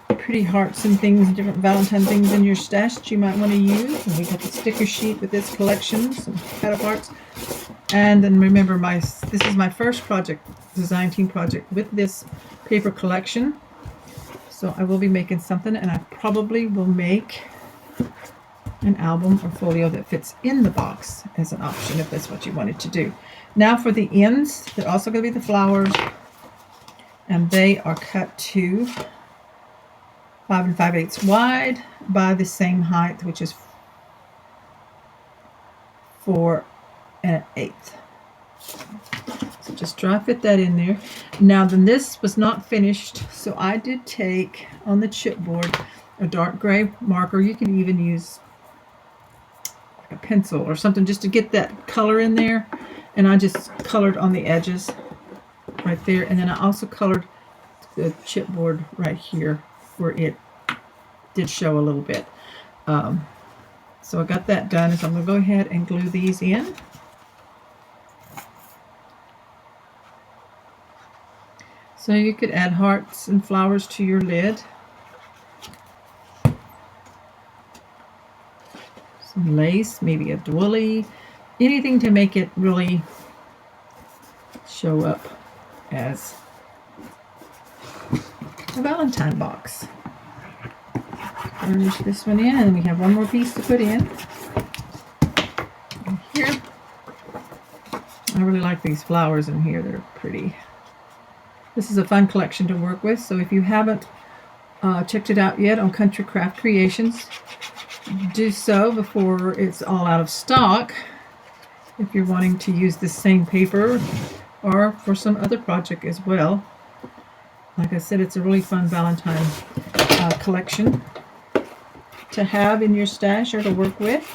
pretty hearts and things, different Valentine things in your stash that you might want to use. And we got the sticker sheet with this collection, some cut up hearts. And then remember, this is my first project, design team project with this paper collection. So I will be making something, and I probably will make an album or folio that fits in the box as an option if that's what you wanted to do. Now for the ends, they're also going to be the flowers, and they are cut to 5 5/8 wide by the same height, which is 4 1/8. just dry fit that in there. Now then, this was not finished, so I did take on the chipboard a dark gray marker. You can even use a pencil or something just to get that color in there. And I just colored on the edges right there. And then I also colored the chipboard right here where it did show a little bit. So I got that done. So I'm going to go ahead and glue these in. So you could add hearts and flowers to your lid. Some lace, maybe a doily, anything to make it really show up as a Valentine box. Finish this one in, and we have one more piece to put in. And here, I really like these flowers in here. They're pretty. This is a fun collection to work with, so if you haven't checked it out yet on Country Craft Creations, do so before it's all out of stock. If you're wanting to use this same paper or for some other project as well. Like I said, it's a really fun Valentine collection to have in your stash or to work with.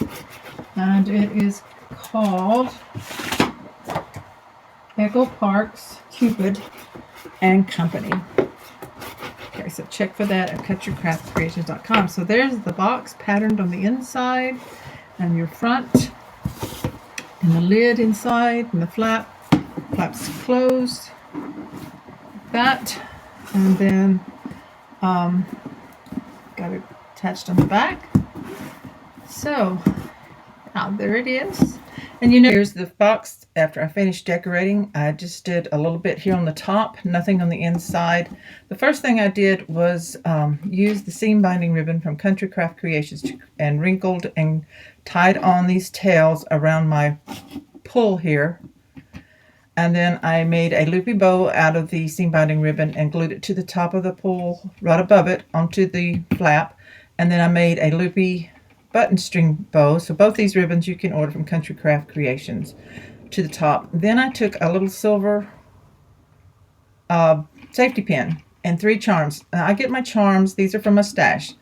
And it is called Echo Park's Cupid and Company. Okay, so check for that at countrycraftcreations.com. So there's the box patterned on the inside and your front and the lid inside and the flaps closed. That, and then got it attached on the back. So now there it is. And you know, here's the box after I finished decorating. I just did a little bit here on the top, nothing on the inside. The first thing I did was use the seam binding ribbon from Country Craft Creations and wrinkled and tied on these tails around my pull here. And then I made a loopy bow out of the seam binding ribbon and glued it to the top of the pull right above it onto the flap. And then I made a loopy button string bow. So both these ribbons you can order from Country Craft Creations to the top. Then I took a little silver safety pin and 3 charms. Now, I get my charms, these are from my stash.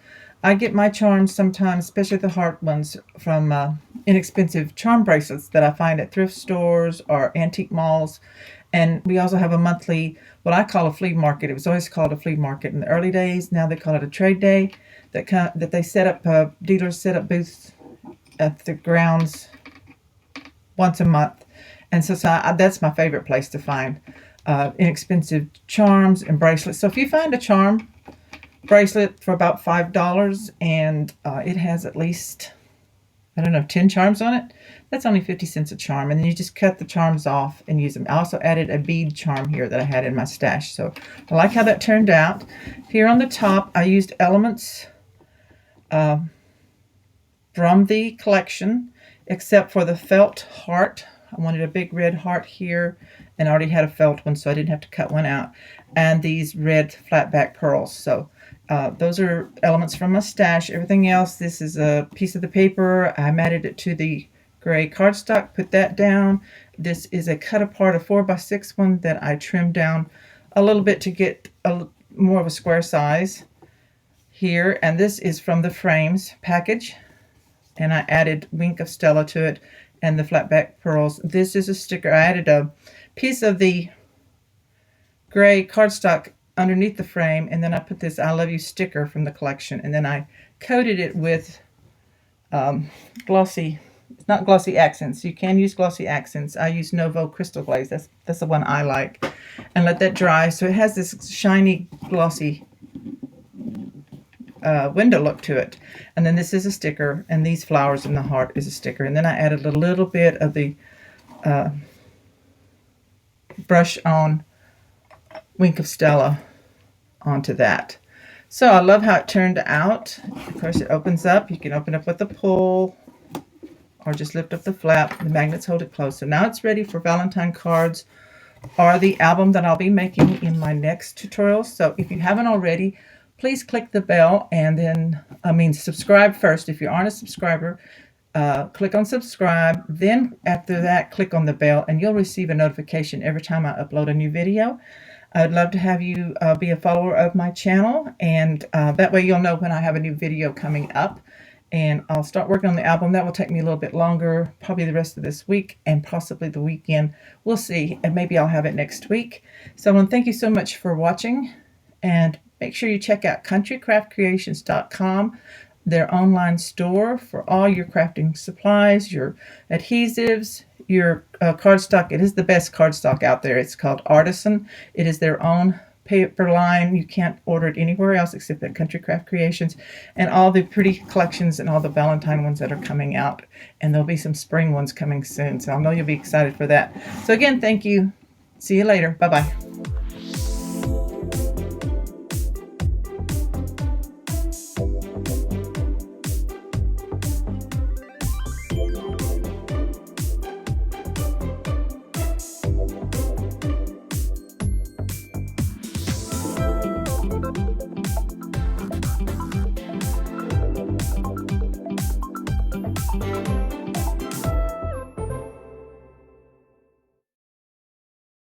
I get my charms sometimes, especially the heart ones, from inexpensive charm bracelets that I find at thrift stores or antique malls. And we also have a monthly, what I call a flea market. It was always called a flea market in the early days. Now they call it a trade day. That they set up, dealers set up booths at the grounds once a month. And so that's my favorite place to find inexpensive charms and bracelets. So if you find a charm bracelet for about $5 and it has at least, I don't know, 10 charms on it, that's only 50 cents a charm. And then you just cut the charms off and use them. I also added a bead charm here that I had in my stash. So I like how that turned out. Here on the top, I used elements from the collection, except for the felt heart. I wanted a big red heart here, and I already had a felt one, so I didn't have to cut one out. And these red flat back pearls. So those are elements from my stash. Everything else, this is a piece of the paper. I matted it to the gray cardstock, put that down. This is a cut apart, a 4x6 one that I trimmed down a little bit to get more of a square size here. And this is from the frames package, and I added Wink of Stella to it and the flat back pearls. This is a sticker. I added a piece of the gray cardstock underneath the frame, and then I put this I love you sticker from the collection, and then I coated it with glossy, it's not glossy accents, you can use glossy accents. I use Nuvo Crystal Glaze, that's the one I like, and let that dry. So it has this shiny glossy window look to it. And then this is a sticker, and these flowers in the heart is a sticker. And then I added a little bit of the brush on Wink of Stella onto that. So I love how it turned out. Of course, it opens up. You can open up with a pull or just lift up the flap. The magnets hold it closed. So now it's ready for Valentine cards or the album that I'll be making in my next tutorial. So if you haven't already, please click the bell and then, subscribe first. If you aren't a subscriber, click on subscribe. Then after that, click on the bell, and you'll receive a notification every time I upload a new video. I'd love to have you be a follower of my channel, and that way you'll know when I have a new video coming up. And I'll start working on the album. That will take me a little bit longer, probably the rest of this week and possibly the weekend. We'll see, and maybe I'll have it next week. So I want to thank you so much for watching, and make sure you check out countrycraftcreations.com, their online store for all your crafting supplies, your adhesives, your cardstock. It is the best cardstock out there. It's called Artisan. It is their own paper line. You can't order it anywhere else except at Country Craft Creations, and all the pretty collections and all the Valentine ones that are coming out, and there'll be some spring ones coming soon, so I know you'll be excited for that. So again, thank you. See you later. Bye-bye.